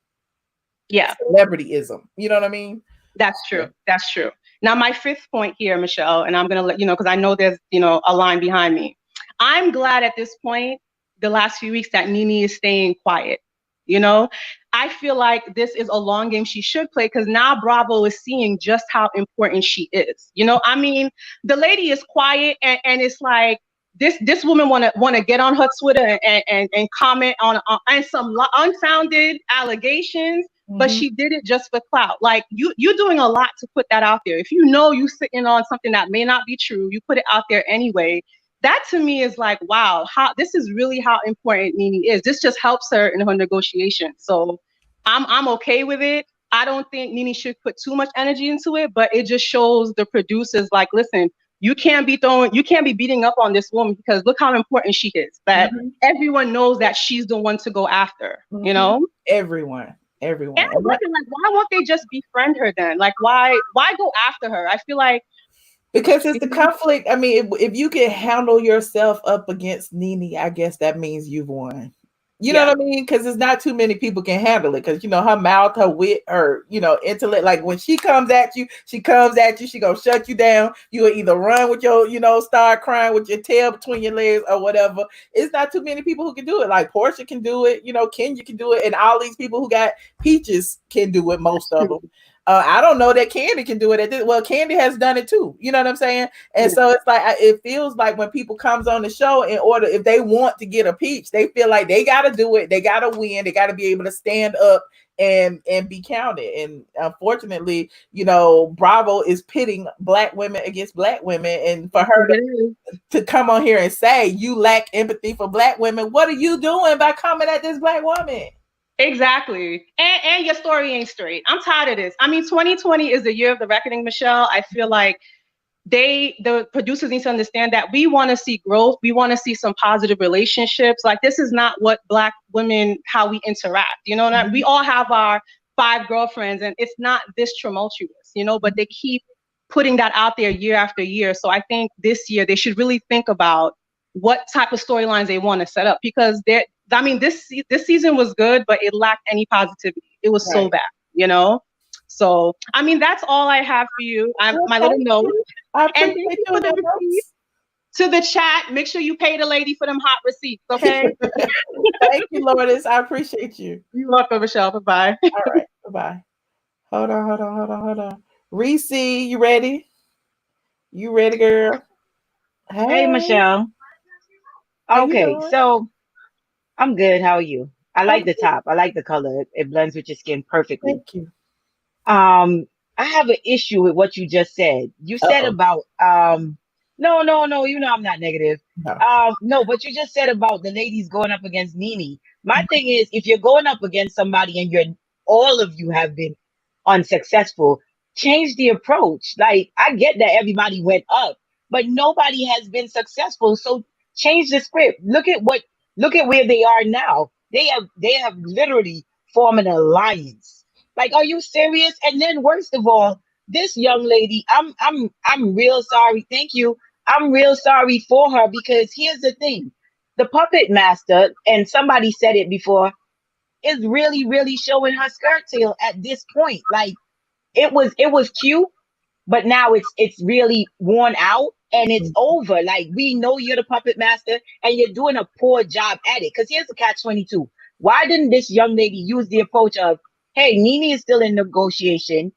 celebrityism. You know what I mean? That's true. That's true. Now, my fifth point here, Michelle, and I'm going to let you know, because I know there's, you know, a line behind me. I'm glad at this point, the last few weeks, that NeNe is staying quiet. You know, I feel like this is a long game she should play, because now Bravo is seeing just how important she is. You know, I mean, the lady is quiet, and it's like, this woman want to get on her Twitter and comment on some unfounded allegations. But she did it just for clout. Like you're doing a lot to put that out there. If you know you sitting on something that may not be true, you put it out there anyway. That to me is like, wow, this is really how important NeNe is. This just helps her in her negotiation. So I'm okay with it. I don't think NeNe should put too much energy into it, but it just shows the producers like, listen, you can't be beating up on this woman, because look how important she is. That everyone knows that she's the one to go after, you know? Everyone. And I'm looking like, why won't they just befriend her then? Like, why go after her? I feel like because it's the conflict. I mean, if you can handle yourself up against NeNe, I guess that means you've won. You know what I mean? Because it's not too many people can handle it. Because you know her mouth, her wit, her intellect. Like when she comes at you, she gonna shut you down. You will either run with your, start crying with your tail between your legs or whatever. It's not too many people who can do it. Like Portia can do it. Kenya can do it, and all these people who got peaches can do it. Most of them. I don't know that Kandi can do it. Well, Kandi has done it too. You know what I'm saying? And so it's like, it feels like when people comes on the show, if they want to get a peach, they feel like they got to do it. They got to win. They got to be able to stand up and be counted. And unfortunately, Bravo is pitting Black women against Black women. And for her to come on here and say you lack empathy for Black women, what are you doing by coming at this Black woman? Exactly. And your story ain't straight. I'm tired of this. I mean, 2020 is the year of the reckoning, Michelle. I feel like the producers need to understand that we want to see growth. We want to see some positive relationships. Like, this is not what Black women, how we interact. We all have our 5 girlfriends, and it's not this tumultuous, but they keep putting that out there year after year. So I think this year they should really think about what type of storylines they want to set up, because this season was good, but it lacked any positivity. It was so bad, So, that's all I have for you. My little note. And thank you for the receipts to the chat. Make sure you pay the lady for them hot receipts, okay? Thank you, Lourdes. I appreciate you. You're welcome, Michelle. Bye-bye. All right. Bye-bye. Hold on. Reese, you ready? You ready, girl? Hey, Michelle. Okay, so I'm good. How are you? I like the top. I like the color. It blends with your skin perfectly. Thank you. I have an issue with what you just said. You said about no, I'm not negative. No, but you just said about the ladies going up against NeNe. My thing is, if you're going up against somebody and all of you have been unsuccessful, change the approach. Like, I get that everybody went up, but nobody has been successful. So change the script. Look at where they are now. They have literally formed an alliance. Like, are you serious? And then worst of all, this young lady, I'm real sorry. Thank you. I'm real sorry for her, because here's the thing. The puppet master, and somebody said it before, is really, really showing her skirt tail at this point. Like, it was cute, but now it's really worn out and it's over. Like, we know you're the puppet master and you're doing a poor job at it. Because here's the catch-22. Why didn't this young lady use the approach of, hey, NeNe is still in negotiation.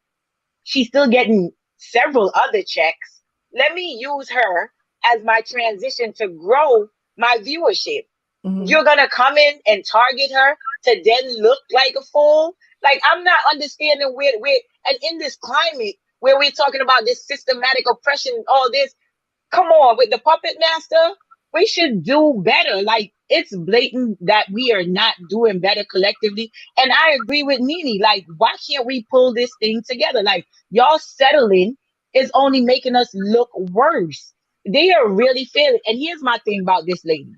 She's still getting several other checks. Let me use her as my transition to grow my viewership. You're going to come in and target her to then look like a fool? Like, I'm not understanding where, and in this climate where we're talking about this systematic oppression, all this, come on, with the puppet master, we should do better. Like, it's blatant that we are not doing better collectively. And I agree with NeNe. Like, why can't we pull this thing together? Like, y'all settling is only making us look worse. They are really failing. And here's my thing about this lady.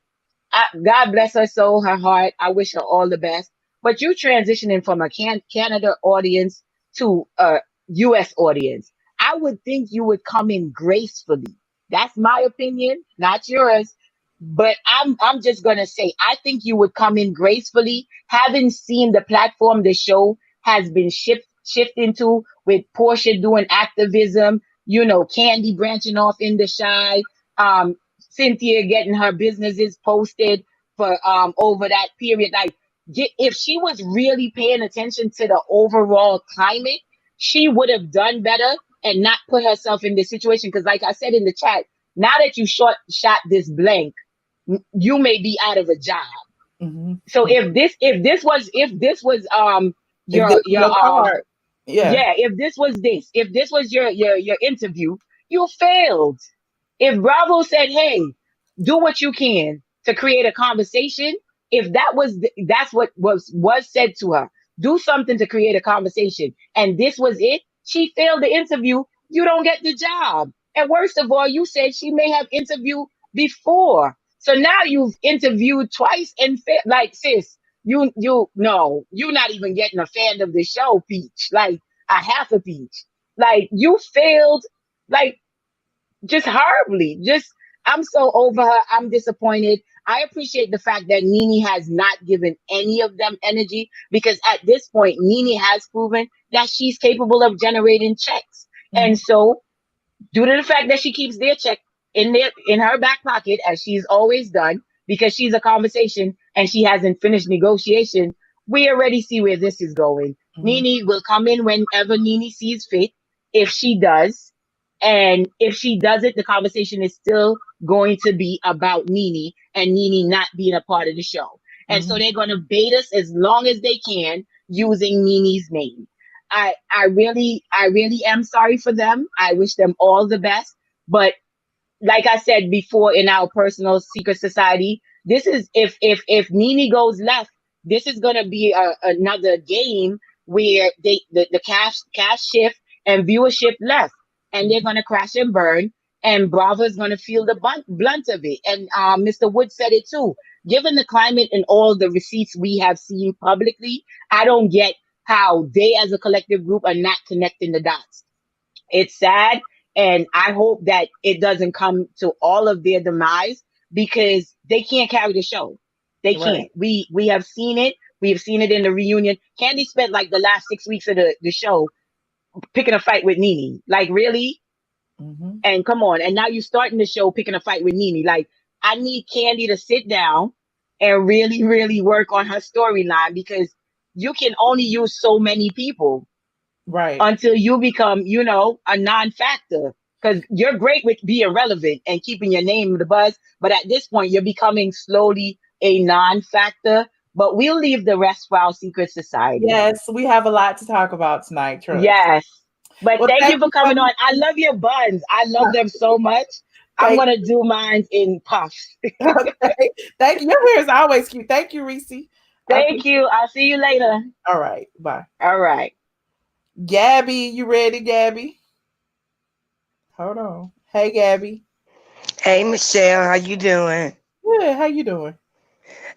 God bless her soul, her heart. I wish her all the best. But you transitioning from a Canada audience to a US audience, I would think you would come in gracefully. That's my opinion, not yours. But I'm just gonna say, I think you would come in gracefully, having seen the platform the show has been shifting to, with Portia doing activism, Kandi branching off in the shy, Cynthia getting her businesses posted for over that period. Like, if she was really paying attention to the overall climate, she would have done better and not put herself in this situation. Because, like I said in the chat, now that you shot this blank, you may be out of a job. So if this was if this was your interview, you failed. If Bravo said, hey, do what you can to create a conversation, if that's what was said to her, do something to create a conversation, and this was it, she failed the interview, you don't get the job. And worst of all, you said she may have interviewed before. So now you've interviewed twice and like, sis, you're not even getting a fan of the show, peach, like a half a peach. Like, you failed, like, just horribly. I'm so over her. I'm disappointed. I appreciate the fact that NeNe has not given any of them energy, because at this point, NeNe has proven that she's capable of generating checks. And so, due to the fact that she keeps their check in her back pocket, as she's always done, because she's a conversation and she hasn't finished negotiation, we already see where this is going. NeNe will come in whenever NeNe sees fit, if she does. And if she does it, the conversation is still going to be about NeNe and NeNe not being a part of the show. And so they're going to bait us as long as they can using NeNe's name. I really am sorry for them. I wish them all the best. But like I said before, in our personal secret society, this is if NeNe goes left, this is going to be another game where the cash shift and viewership left. And they're going to crash and burn, and Bravo is going to feel the blunt of it. And Mr. Wood said it too. Given the climate and all the receipts we have seen publicly, I don't get how they as a collective group are not connecting the dots. It's sad, and I hope that it doesn't come to all of their demise, because they can't carry the show. They can't. We have seen it. We have seen it in the reunion. Kandi spent like the last 6 weeks of the show picking a fight with NeNe. Like, really? And come on. And now you're starting the show picking a fight with NeNe. Like, I need Kandi to sit down and really, really work on her storyline, because you can only use so many people. Until you become, a non-factor. Because you're great with being relevant and keeping your name in the buzz. But at this point, you're becoming slowly a non-factor. But we'll leave the rest for our secret society. Yes, we have a lot to talk about tonight, Trust. Yes. But thank you for coming on. I love your buns. I love them so much. I'm going to do mine in puffs. Okay. Thank you. Your hair is always cute. Thank you, Reese. Thank you. I'll see you later. All right. Bye. All right. Gabby, you ready, Gabby? Hold on. Hey, Gabby. Hey Michelle, how you doing? Good. How you doing?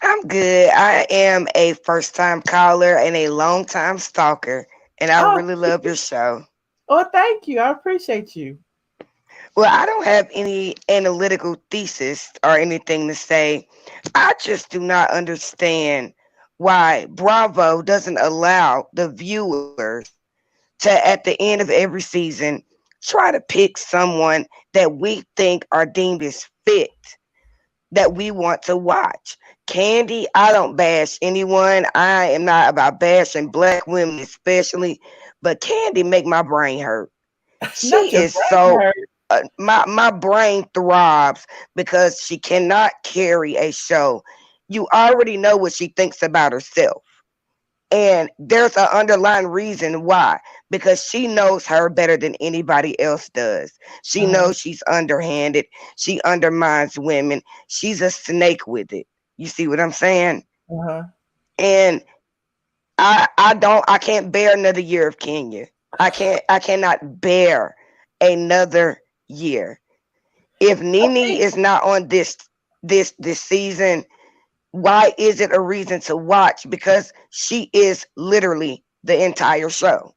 I'm good. I am a first-time caller and a long-time stalker, and I Oh, really love your show. oh, thank you. I appreciate you. Well, I don't have any analytical thesis or anything to say. I just do not understand why Bravo doesn't allow the viewers to, at the end of every season, try to pick someone that we think are deemed as fit that we want to watch. Kandi, I don't bash anyone. I am not about bashing black women especially, but Kandi make my brain hurt. She Not your is brain so hurt. my brain throbs because she cannot carry a show. You already know what she thinks about herself. And there's an underlying reason why, because she knows her better than anybody else does. She knows she's underhanded. She undermines women. She's a snake with it. You see what I'm saying? And I can't bear another year of Kenya. I cannot bear another year. If NeNe is not on this season, why is it a reason to watch? Because she is literally the entire show.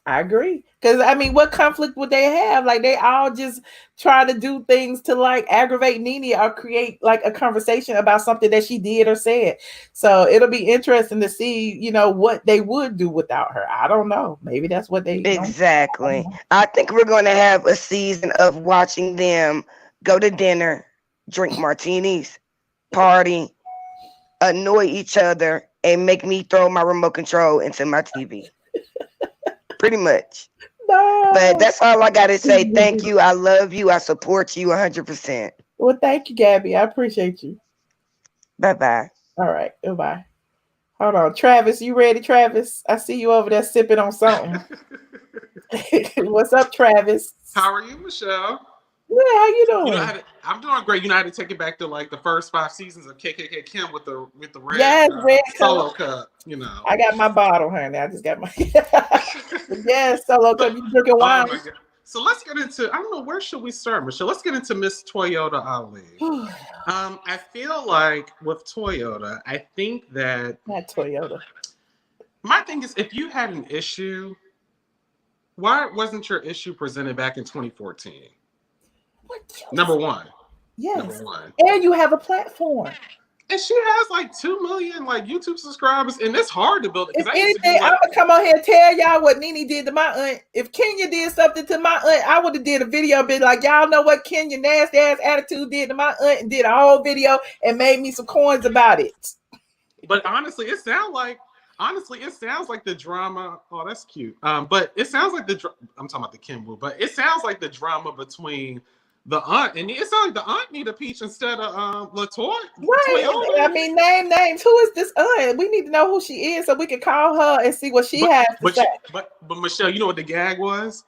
I agree. Because I mean, what conflict would they have? Like they all just try to do things to like aggravate NeNe or create like a conversation about something that she did or said. So it'll be interesting to see, you know, what they would do without her. I don't know. Maybe that's what they exactly. I think we're going to have a season of watching them go to dinner, drink martinis, party, annoy each other, and make me throw my remote control into my TV. Pretty much. No. But that's all I got to say. Thank you. I love you. I support you 100%. Well, thank you, Gabby. I appreciate you. Bye-bye. All right. Goodbye. Hold on. Travis, you ready, Travis? I see you over there sipping on something. What's up, Travis? How are you, Michelle? Yeah, how you doing? You know, I'm doing great. You know, I had to take it back to like the first 5 seasons of KKK Kim with the red, red solo cup. You know, I got my bottle, honey. I just got my solo cup. You drinking wine? Oh my God. So let's get into. I don't know, where should we start, Michelle? Let's get into Miss LaToya Ali. I feel like with Toyota, I think that not Toyota. My thing is, if you had an issue, why wasn't your issue presented back in 2014? Number one. Yes. Number one. And you have a platform. And she has like 2 million like YouTube subscribers, and it's hard to build it. If anything, I'm gonna come on here and tell y'all what NeNe did to my aunt. If Kenya did something to my aunt, I would have did a video, been like, y'all know what Kenya nasty ass attitude did to my aunt, and did a whole video and made me some coins about it. But honestly, it sounds like the drama. Oh, that's cute. But it sounds like I'm talking about the Kim Woo, but it sounds like the drama between the aunt, and it sounds like the aunt need a peach instead of LaToya. Right. I mean, names. Who is this aunt? We need to know who she is so we can call her and see what she has to say. But Michelle, you know what the gag was?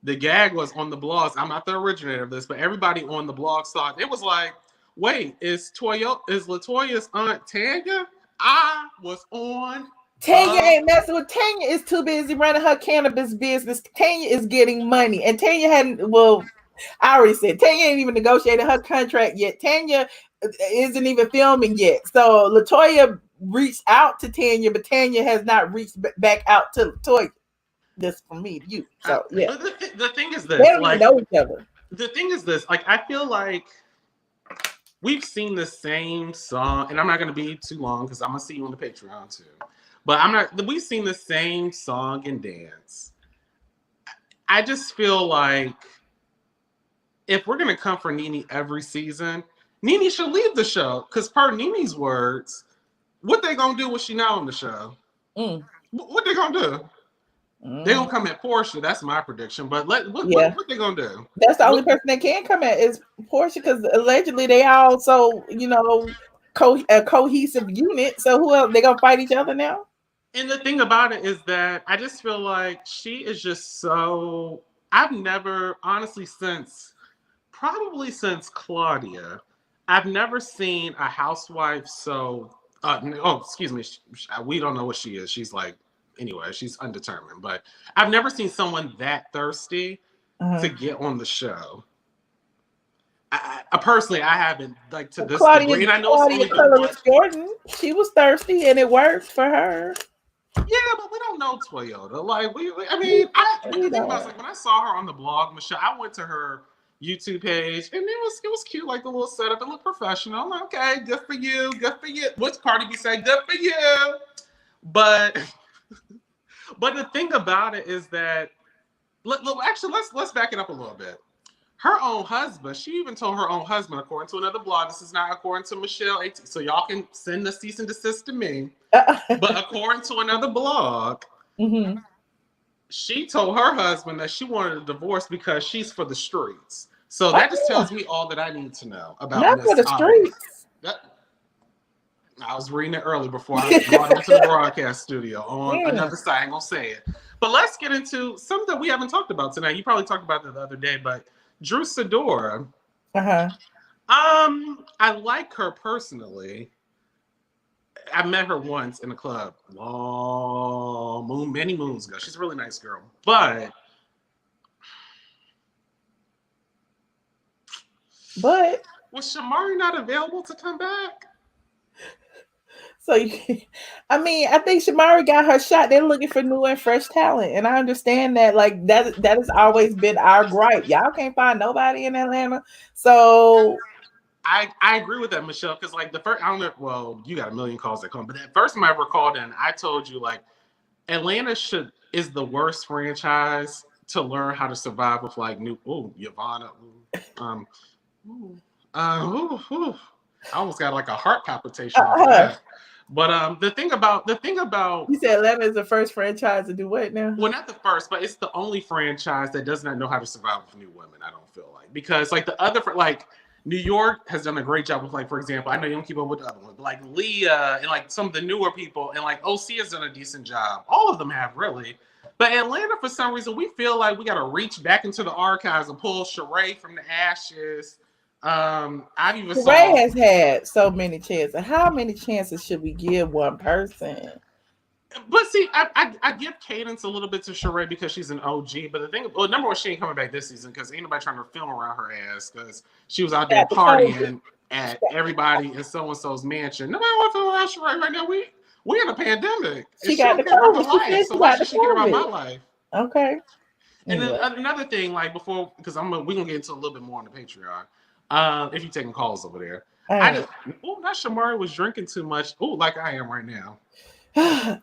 The gag was on the blogs. I'm not the originator of this, but everybody on the blogs thought it was like, wait, is LaToya's aunt Tanya? I was on. Tanya ain't messing with. Tanya is too busy running her cannabis business. Tanya is getting money, and Tanya hadn't. Well, I already said Tanya ain't even negotiated her contract yet. Tanya isn't even filming yet. So LaToya reached out to Tanya, but Tanya has not reached back out to LaToya. This from me to you. So yeah. The thing is this. They don't even know each other. The thing is this. Like, I feel like we've seen the same song, and I'm not going to be too long because I'm going to see you on the Patreon too. But we've seen the same song and dance. I just feel like if we're going to come for NeNe every season, NeNe should leave the show. Because per NeNe's words, what they going to do when she not on the show? What they going to do? They going to come at Portia. That's my prediction. But what they going to do? That's the only person that can come at is Portia, because allegedly they all so, you know, a cohesive unit. So who else? They going to fight each other now? And the thing about it is that I just feel like she is just so... I've never, honestly, probably since Claudia, I've never seen a housewife so... excuse me. We don't know what she is. She's like... Anyway, she's undetermined. But I've never seen someone that thirsty to get on the show. personally, I haven't like to this Claudia, degree, and I know Claudia it's only been one. Jordan, she was thirsty and it worked for her. Yeah, but we don't know Toyota. Like the thing about it is, like when I saw her on the blog, Michelle, I went to her YouTube page and it was cute, like the little setup. It looked professional. I'm like, okay, good for you, good for you. What's Cardi B say? Good for you. But the thing about it is that actually let's back it up a little bit. Her own husband, she even told her own husband, according to another blog, this is not according to Michelle AT, so y'all can send the cease and desist to me. But according to another blog, she told her husband that she wanted a divorce because she's for the streets. So that just tells me all that I need to know about not Miss for the streets. I was reading it early before I brought it to the broadcast studio on another side. I ain't gonna say it. But let's get into something that we haven't talked about tonight. You probably talked about it the other day, but Drew Sidora. I like her personally. I met her once in a club, many moons ago. She's a really nice girl, but was Shamari not available to come back? So, I mean, I think Shamari got her shot. They're looking for new and fresh talent, and I understand that. Like that has always been our gripe. Y'all can't find nobody in Atlanta. So, I agree with that, Michelle. Because like the first, I don't know. Well, you got a million calls that come, but that first time I ever called in, I told you like Atlanta is the worst franchise to learn how to survive with like new. Oh, Yvonne. I almost got like a heart palpitation. But the thing about you said Atlanta is the first franchise to do what now? Well, not the first, but it's the only franchise that does not know how to survive with new women. I don't feel like, because like the other like New York has done a great job with, like, for example, I know you don't keep up with the other ones, but like Leah and like some of the newer people, and like OC has done a decent job. All of them have, really. But Atlanta, for some reason, we feel like we got to reach back into the archives and pull Sheree from the ashes. Sheree has had so many chances. How many chances should we give one person? But see, I give cadence a little bit to Sheree because she's an OG. But the thing, well, number one, she ain't coming back this season because ain't nobody trying to film around her ass because she was out there partying at everybody in so and so's mansion. Nobody want to film around Sheree right now. We in a pandemic. She got the COVID. So why should she care about my life? Okay. And then another thing, like before, because we're gonna get into a little bit more on the Patreon. If you're taking calls over there, not Shamari was drinking too much. Oh, like I am right now.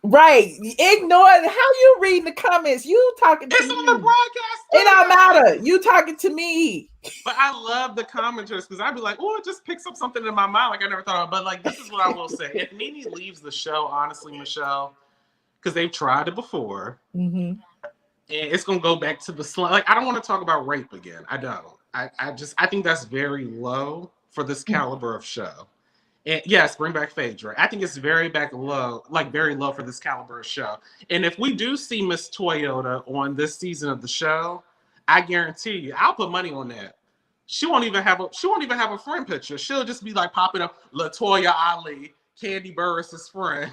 Right. Ignore it. How you reading the comments? You talking to me. It's on the broadcast. It don't matter. You talking to me. But I love the commenters because I'd be like, oh, it just picks up something in my mind like I never thought of. But like, this is what I will say. If NeNe leaves the show, honestly, Michelle, because they've tried it before, and it's gonna go back to the slum. Like, I don't want to talk about rape again. I don't. I think that's very low for this caliber of show. And yes, bring back Phaedra. I think it's very low for this caliber of show. And if we do see Miss Toyota on this season of the show, I guarantee you, I'll put money on that. She won't even have a friend picture. She'll just be like popping up LaToya Ali, Kandi Burruss' friend.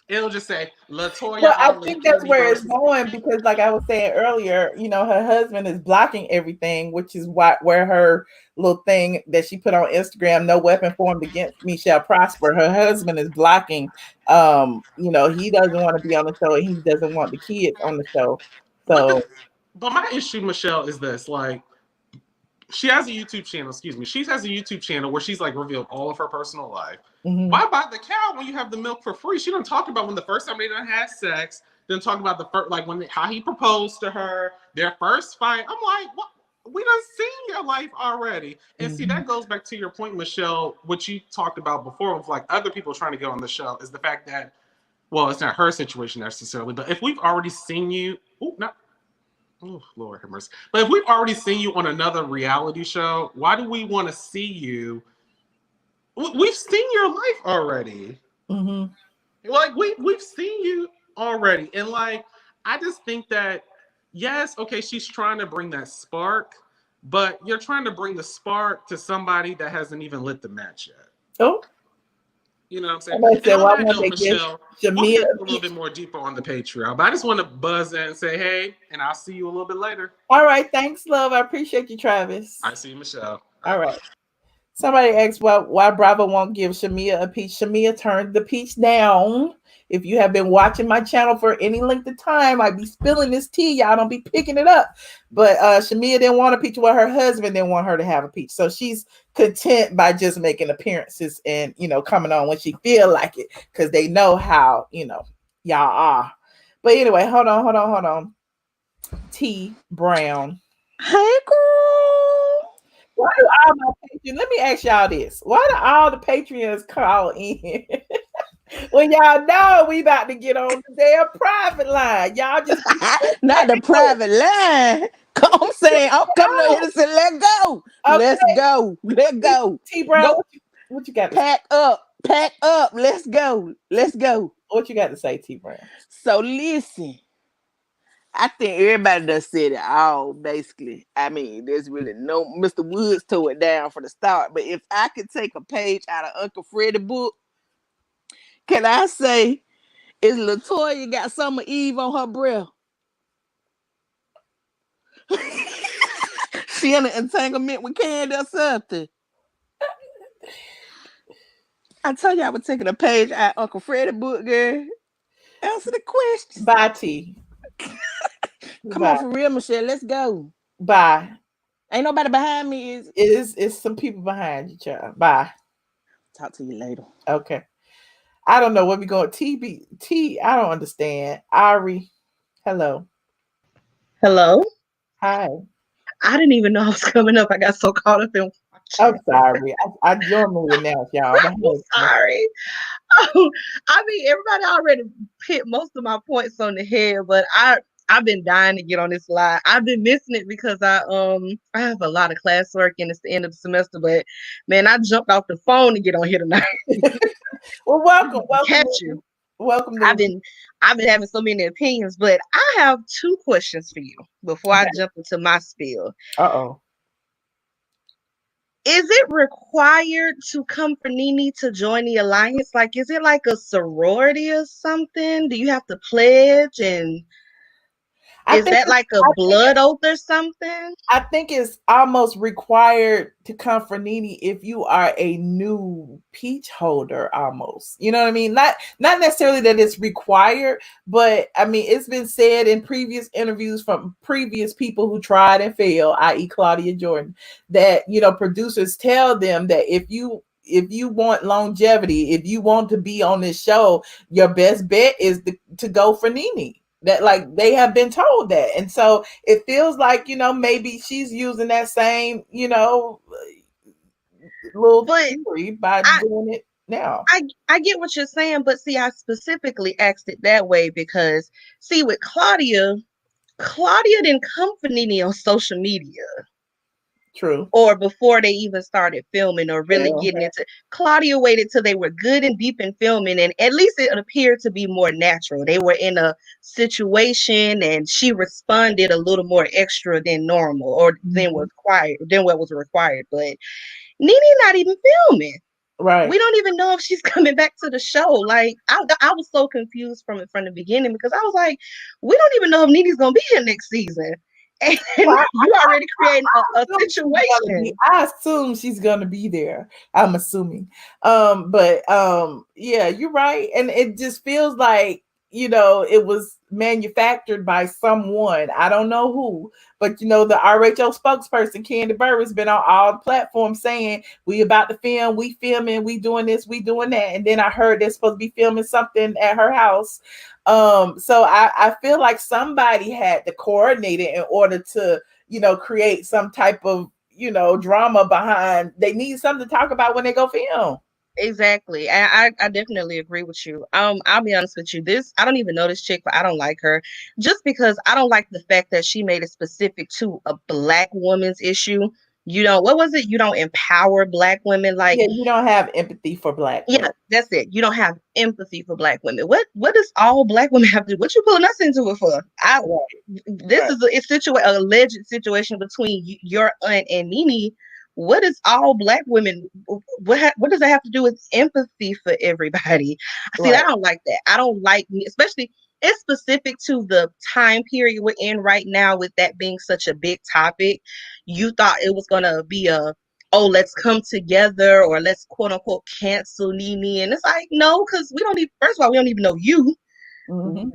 It'll just say LaToya Ali. Well, I think that's where it's going because, like I was saying earlier, her husband is blocking everything, which is where her little thing that she put on Instagram, "No weapon formed against me shall prosper." Her husband is blocking. He doesn't want to be on the show, and he doesn't want the kids on the show. So, but my issue, Michelle, is this: like, she has a YouTube channel. She has a YouTube channel where she's like revealed all of her personal life. Why buy the cow when you have the milk for free? She didn't talk about when the first time they done had sex. Didn't talk about the first, like how he proposed to her, their first fight. I'm like, what? We done seen your life already. And see, that goes back to your point, Michelle, what you talked about before with like other people trying to get on the show is the fact that, well, it's not her situation necessarily, but if we've already seen you, Lord have mercy. But if we've already seen you on another reality show, why do we want to see you? We've seen your life already. Like we've seen you already, and like I just think that yes, okay, she's trying to bring that spark, but you're trying to bring the spark to somebody that hasn't even lit the match yet. You know what I'm saying? Somebody said, And on why that won't note, they give Michelle, we'll Shamia get a a little peach? bit more deeper on the Patreon. But I just want to buzz in and say, hey, and I'll see you a little bit later. All right, thanks, love. I appreciate you, Travis. I see you, Michelle. All right. Somebody asked why Bravo won't give Shamia a peach. Shamia turned the peach down. If you have been watching my channel for any length of time, I'd be spilling this tea. Y'all don't be picking it up. But Shamia didn't want a peach. Well, her husband didn't want her to have a peach. So she's content by just making appearances and, coming on when she feel like it. Because they know how, y'all are. But anyway, hold on. T Brown. Hey, girl. Why do all my Patreons, let me ask y'all this. Why do all the Patreons call in when y'all know we about to get on the damn private line? Y'all just not the private line. I'm saying I'm coming up here to say, let go. Okay. Let's go. T Brown, what you got to pack up. Let's go. What you got to say, T Brown? So listen. I think everybody done said it all, basically. I mean, there's really no Mr. Woods tore it down for the start. But if I could take a page out of Uncle Freddie's book, can I say, is LaToya got some of Eve on her breath? She in an entanglement with Kandi or something. I told you I was taking a page out of Uncle Freddie's book, girl. Answer the question. Bye, T. Come on, for real, Michelle. Let's go. Bye. Ain't nobody behind me. It's some people behind you, child. Bye. Talk to you later. Okay. I don't know where we going. T. I don't understand. Ari. Hello. Hello. Hi. I didn't even know I was coming up. I got so caught up in. I'm sorry. I normally announce y'all. I'm sorry. I mean, everybody already hit most of my points on the head, but I've been dying to get on this live. I've been missing it because I have a lot of classwork and it's the end of the semester. But man, I jumped off the phone to get on here tonight. Well, welcome. Catch you. Welcome. I've been having so many opinions, but I have two questions for you before I jump into my spiel. Uh-oh. Is it required to come for NeNe to join the alliance? Like, is it like a sorority or something? Do you have to pledge? And is that like a blood oath or something? I think it's almost required to come for NeNe if you are a new peach holder, almost. You know what I mean? Not necessarily that it's required, but I mean, it's been said in previous interviews from previous people who tried and failed, i.e. Claudia Jordan, that, producers tell them that if you want longevity, if you want to be on this show, your best bet is to go for NeNe. That, like, they have been told that. And so it feels like, maybe she's using that same, little theory by doing it now. I get what you're saying, but see, I specifically asked it that way because, see, with Claudia didn't come for NeNe on social media. True. Or before they even started filming or really getting into. Claudia waited till they were good and deep in filming, and at least it appeared to be more natural. They were in a situation and she responded a little more extra than normal or than what was required. But NeNe not even filming. Right. We don't even know if she's coming back to the show. Like, I was so confused from the beginning because I was like, we don't even know if NeNe's gonna be here next season. And you already creating a situation. I assume she's gonna be there. I'm assuming. But yeah, you're right. And it just feels like, it was manufactured by someone. I don't know who, but the RHO spokesperson, Kandi Burruss, been on all platforms saying we about to film, we filming, we doing this, we doing that. And then I heard they're supposed to be filming something at her house. So I feel like somebody had to coordinate it in order to, create some type of, drama behind. They need something to talk about when they go film. Exactly. I definitely agree with you. I'll be honest with you. I don't even know this chick, but I don't like her just because I don't like the fact that she made it specific to a Black woman's issue. What was it? You don't empower Black women. Like, you don't have empathy for Black women. Yeah, that's it. You don't have empathy for Black women. What does all Black women have to do? What you pulling us into it for? This is a alleged situation between your aunt and NeNe, what is all Black women? What does that have to do with empathy for everybody? See, I don't like that. I don't like, especially it's specific to the time period we're in right now, with that being such a big topic. You thought it was gonna be oh, let's come together, or let's quote unquote cancel NeNe, and it's like, no, because we don't even, first of all, we don't even know you.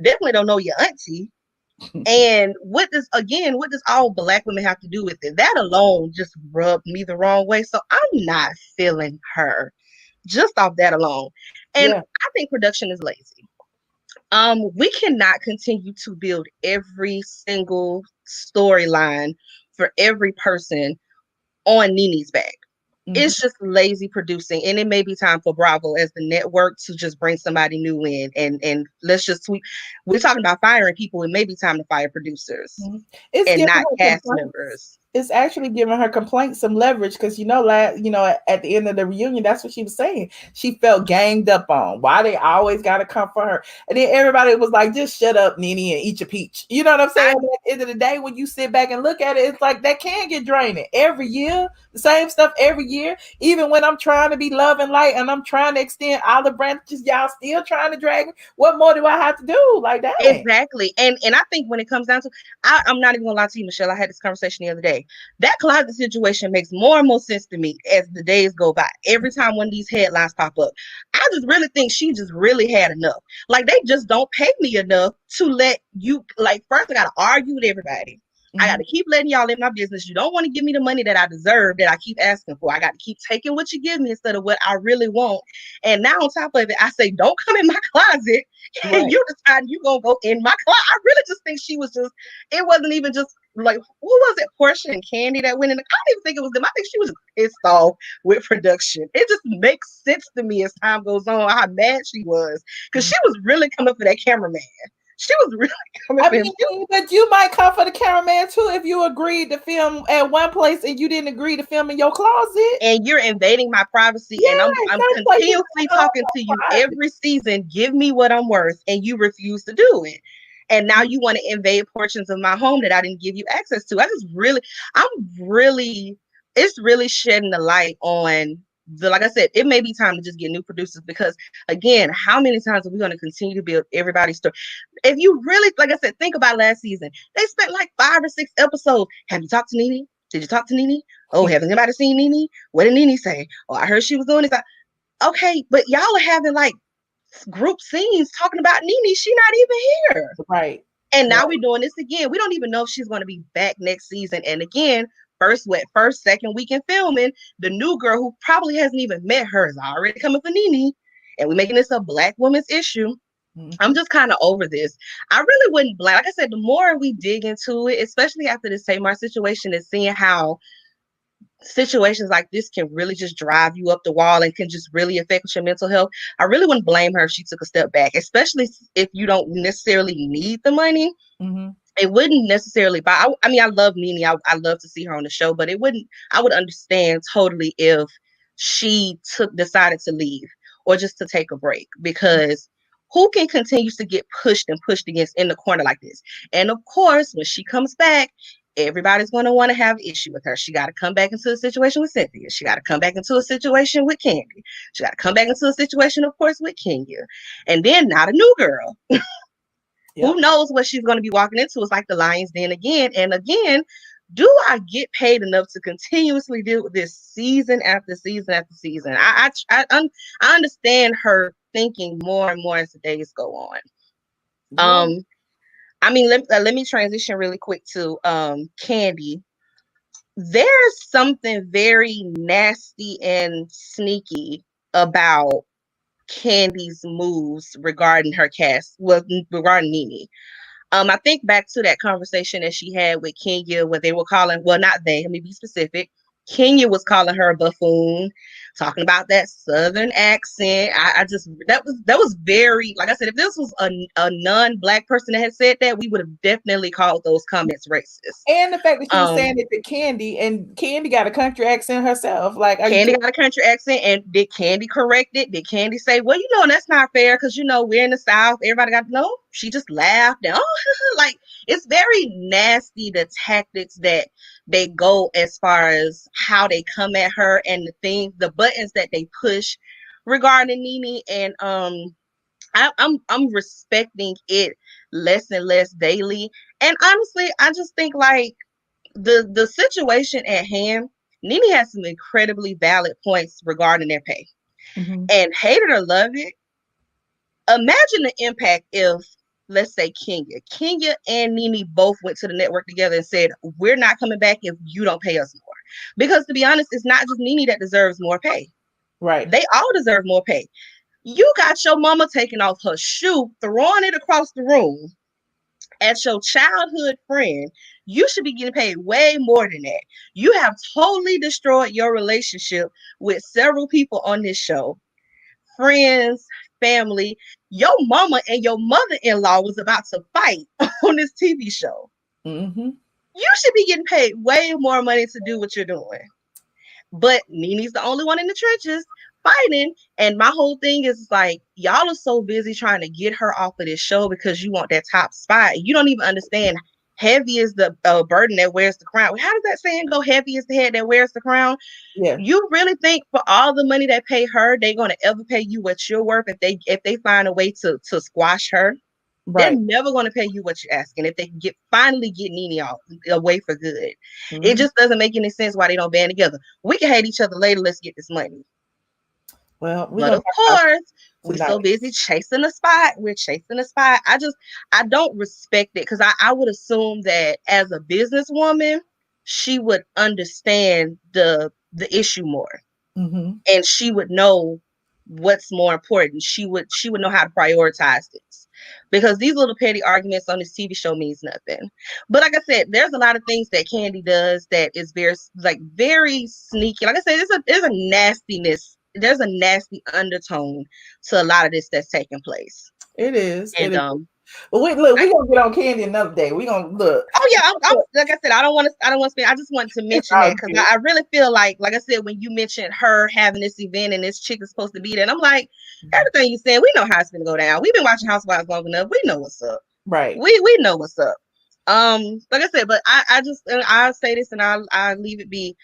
Definitely don't know your auntie. And what does all Black women have to do with it? That alone just rubbed me the wrong way. So I'm not feeling her just off that alone. And I think production is lazy. We cannot continue to build every single storyline for every person on NeNe's back. It's just lazy producing, and it may be time for Bravo as the network to just bring somebody new in, and let's just sweep. We're talking about firing people. It may be time to fire producers and not cast members. It's actually giving her complaints some leverage, because at the end of the reunion, that's what she was saying. She felt ganged up on. Why they always got to come for her? And then everybody was like, just shut up, NeNe, and eat your peach. You know what I'm saying? At the end of the day, when you sit back and look at it, it's like that can get draining every year. The same stuff every year. Even when I'm trying to be love and light and I'm trying to extend olive branches, y'all still trying to drag me. What more do I have to do? Like that? Exactly. And I think when it comes down to, I'm not even gonna lie to you, Michelle. I had this conversation the other day. That closet situation makes more and more sense to me as the days go by. Every time one of these headlines pop up, I just really think she just really had enough. Like, they just don't pay me enough to let you, like, first I gotta argue with everybody. I got to keep letting y'all in my business. You don't want to give me the money that I deserve, that I keep asking for. I got to keep taking what you give me instead of what I really want. And now on top of it, I say, don't come in my closet. And you decide you going to go in my closet. I really just think she was just, it wasn't even just like, who was it? Portia and Kandi that went in. I don't even think it was them. I think she was pissed off with production. It just makes sense to me as time goes on how mad she was, because she was really coming for that cameraman. She was really coming for him. But you might come for the cameraman too if you agreed to film at one place and you didn't agree to film in your closet. And you're invading my privacy. And I'm continuously talking to you every season. Give me what I'm worth. And you refuse to do it. And now you want to invade portions of my home that I didn't give you access to. It's really shedding the light on like I said, it may be time to just get new producers, because again, how many times are we going to continue to build everybody's story? If you really, like I said, think about last season, they spent like 5 or 6 episodes. Have you talked to NeNe? Did you talk to NeNe? Oh, hasn't anybody seen NeNe? What did NeNe say? Oh, I heard she was doing this. Okay, but y'all are having like group scenes talking about NeNe. She's not even here. Right. And now we're doing this again. We don't even know if she's going to be back next season. And again, second week in filming, the new girl who probably hasn't even met her is already coming for NeNe, and we're making this a Black woman's issue. I'm just kind of over this. I really wouldn't blame. Like I said, the more we dig into it, especially after this Tamar situation, is seeing how situations like this can really just drive you up the wall and can just really affect your mental health. I really wouldn't blame her if she took a step back, especially if you don't necessarily need the money. It wouldn't necessarily buy. I mean, I love NeNe. I love to see her on the show, but I would understand totally if she decided to leave or just to take a break, because who can continue to get pushed and pushed against in the corner like this? And of course, when she comes back, everybody's going to want to have issue with her. She got to come back into a situation with Cynthia. She got to come back into a situation with Kandi. She got to come back into a situation, of course, with Kenya. And then not a new girl. Who knows what she's going to be walking into? It's like the lion's den again. And again, do I get paid enough to continuously deal with this season after season after season? I understand her thinking more and more as the days go on. I mean, let me transition really quick to Kandi. There's something very nasty and sneaky about Kandi's moves regarding her cast, regarding NeNe. I think back to that conversation that she had with Kenya, where they were calling, well, not they, let me be specific. Kenya was calling her a buffoon, talking about that Southern accent. That was very, like I said, if this was a non-Black person that had said that, we would have definitely called those comments racist. And the fact that she was saying it to Kandi, and Kandi got a country accent herself. Like, Kandi got a country accent, and did Kandi correct it? Did Kandi say, well, that's not fair, because we're in the South, everybody got to know? she just laughed and like it's very nasty the tactics that they go as far as how they come at her and the buttons that they push regarding NeNe. And I'm respecting it less and less daily. And honestly, I just think like the situation at hand, NeNe has some incredibly valid points regarding their pay. Mm-hmm. And hate it or love it, imagine the impact if, let's say, Kenya and NeNe both went to the network together and said, we're not coming back if you don't pay us more. Because to be honest, it's not just NeNe that deserves more pay. Right. They all deserve more pay. You got your mama taking off her shoe, throwing it across the room at your childhood friend. You should be getting paid way more than that. You have totally destroyed your relationship with several people on this show. Friends, family. Your mama and your mother-in-law was about to fight on this TV show. Mm-hmm. You should be getting paid way more money to do what you're doing. But NeNe's the only one in the trenches fighting. And my whole thing is like, y'all are so busy trying to get her off of this show because you want that top spot. You don't even understand heavy is the burden that wears the crown. How does that saying go? Heavy is the head that wears the crown. Yeah. You really think for all the money they pay her, they're going to ever pay you what you're worth if they find a way to squash her? Right. They're never going to pay you what you're asking if they can finally get NeNe away for good. Mm-hmm. It just doesn't make any sense why they don't band together. We can hate each other later. Let's get this money. Well, but of course, we're so busy chasing the spot. We're chasing the spot. I don't respect it because I would assume that as a businesswoman, she would understand the issue more. Mm-hmm. And she would know what's more important. She would know how to prioritize this. Because these little petty arguments on this TV show means nothing. But like I said, there's a lot of things that Kandi does that is very sneaky. Like I said, there's a nastiness. There's a nasty undertone to a lot of this that's taking place. It is. And but we're gonna get on Kandi another day. We're gonna look. Oh yeah, I'm like I said, I don't want to spend. I just want to mention that because I really feel like I said, when you mentioned her having this event and this chick is supposed to be there, and I'm like, everything you said, we know how it's gonna go down. We've been watching Housewives long enough. We know what's up. Right. We know what's up. Like I said, but I'll say this and I'll leave it be.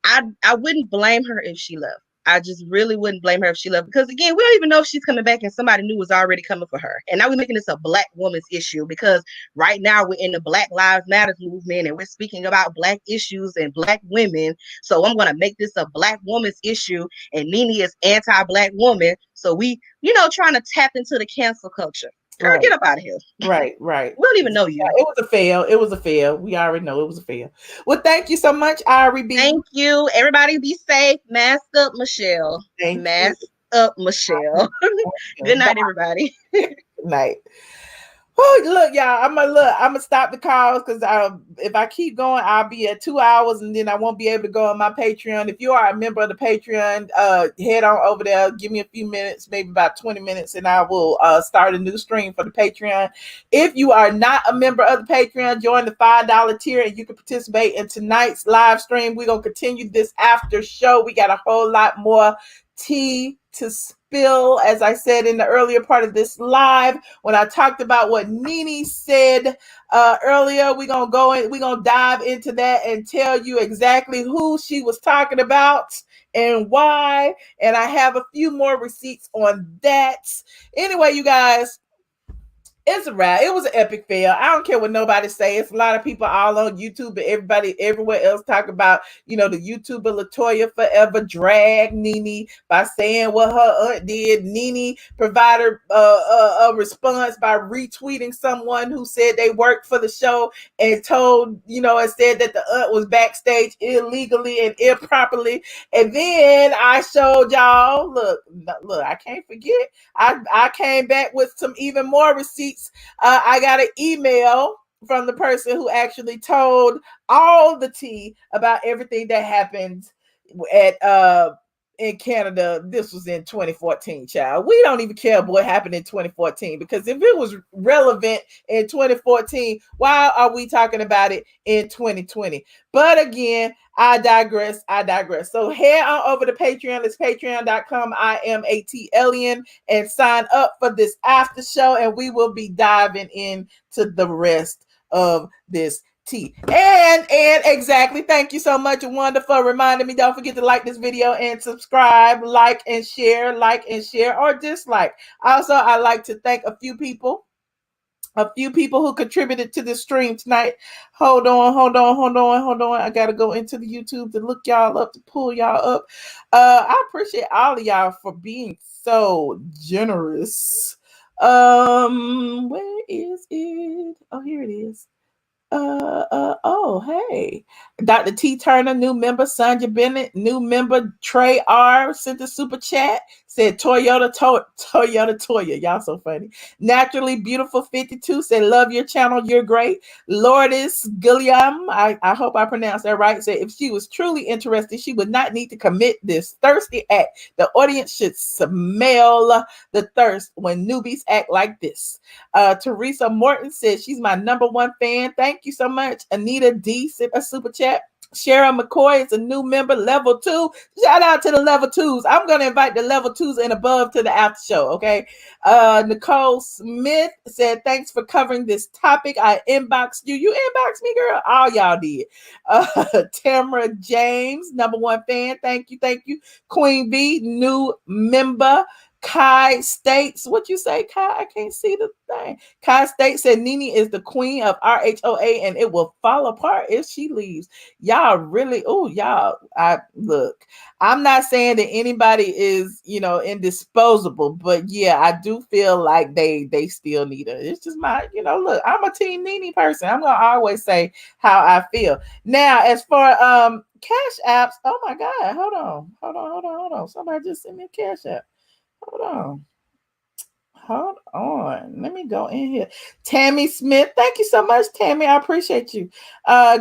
I wouldn't blame her if she left. I just really wouldn't blame her if she left because again, we don't even know if she's coming back and somebody new was already coming for her. And now we're making this a Black woman's issue because right now we're in the Black Lives Matter movement and we're speaking about Black issues and Black women. So I'm going to make this a Black woman's issue and NeNe is anti-Black woman. So we, trying to tap into the cancel culture. Girl, get up out of here. Right. We don't even know you. It was a fail. We already know it was a fail. Well, thank you so much, Ari B. Thank you. Everybody be safe. Mask up, Michelle. Mask up, Michelle. Good night, everybody. Good night. Oh, look, y'all. I'm gonna stop the calls because if I keep going, I'll be at 2 hours and then I won't be able to go on my Patreon. If you are a member of the Patreon, head on over there. Give me a few minutes, maybe about 20 minutes, and I will start a new stream for the Patreon. If you are not a member of the Patreon, join the $5 tier and you can participate in tonight's live stream. We're gonna continue this after show. We got a whole lot more tea to spill, as I said in the earlier part of this live when I talked about what NeNe said earlier. We're gonna dive into that and tell you exactly who she was talking about and why, and I have a few more receipts on that. Anyway, you guys, it's a wrap. It was an epic fail. I don't care what nobody say. It's a lot of people all on YouTube, but everybody everywhere else talk about, the YouTuber LatoyaForever dragged NeNe by saying what her aunt did. NeNe provided a response by retweeting someone who said they worked for the show and told, and said that the aunt was backstage illegally and improperly. And then I showed y'all, look, I can't forget. I came back with some even more receipts. I got an email from the person who actually told all the tea about everything that happened at in Canada, this was in 2014, child. We don't even care what happened in 2014, because if it was relevant in 2014, why are we talking about it in 2020? But again, I digress. So head on over to Patreon. It's patreon.com, iamATLien, and sign up for this after show, and we will be diving into the rest of this tea. And exactly, thank you so much, Wanda, for reminding me. Don't forget to like this video and subscribe, like and share, or dislike. Also, I'd like to thank a few people who contributed to this stream tonight. Hold on. I gotta go into the YouTube to look y'all up, to pull y'all up. I appreciate all of y'all for being so generous. Where is it? Oh, here it is. Hey, Dr. T. Turner, new member. Sonja Bennett, new member. Trey R. sent a super chat, said Toyota. Y'all so funny. Naturally Beautiful 52 said, love your channel, you're great. Lourdes Gilliam, I hope I pronounced that right, said if she was truly interested, she would not need to commit this thirsty act. The audience should smell the thirst when newbies act like this. Teresa Morton says she's my #1 fan. Thank you so much. Anita D sent a super chat. Sharon McCoy is a new member, level 2. Shout out to the level 2s. I'm going to invite the level 2s and above to the after show, okay? Nicole Smith said, thanks for covering this topic. I inboxed you. You inboxed me, girl? All y'all did. Tamara James, #1 fan. Thank you. Queen B, new member. Kai States, what you say, Kai? I can't see the thing. Kai States said NeNe is the queen of RHOA and it will fall apart if she leaves. Y'all really, look, I'm not saying that anybody is, indisposable, but yeah, I do feel like they still need her. It's just my, look, I'm a team NeNe person. I'm going to always say how I feel. Now, as for cash apps, oh my God, hold on. Somebody just sent me a cash app. Hold on. Let me go in here. Tammy Smith. Thank you so much, Tammy. I appreciate you.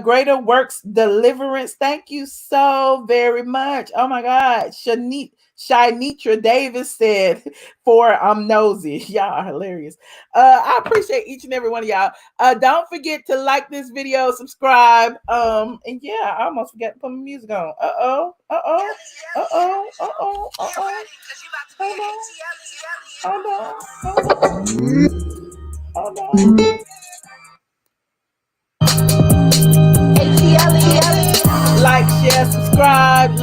Greater Works Deliverance. Thank you so very much. Oh my God. Shinitra Davis said, I'm nosy. Y'all are hilarious. I appreciate each and every one of y'all. Don't forget to like this video, subscribe. And yeah, I almost forgot to put my music on. Hold on. Like, share, subscribe.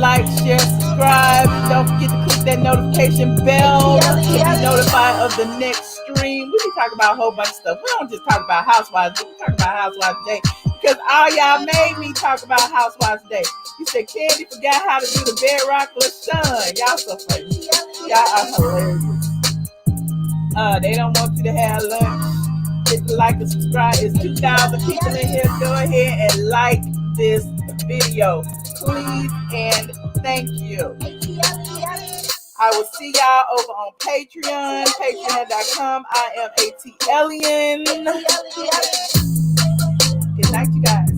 Don't forget to click that notification bell to be notified of the next stream. We be talking about a whole bunch of stuff. We don't just talk about Housewives. We talk about Housewives today because all y'all made me talk about Housewives today. You said Kandi forgot how to do the bedrock LaShawn. Y'all so funny. Y'all are hilarious. They don't want you to have lunch. Hit the like and subscribe. It's 2,000 people in here. Go ahead and like this video, please, and thank you. I will see y'all over on Patreon, patreon.com. iamATLien. Good night, you guys.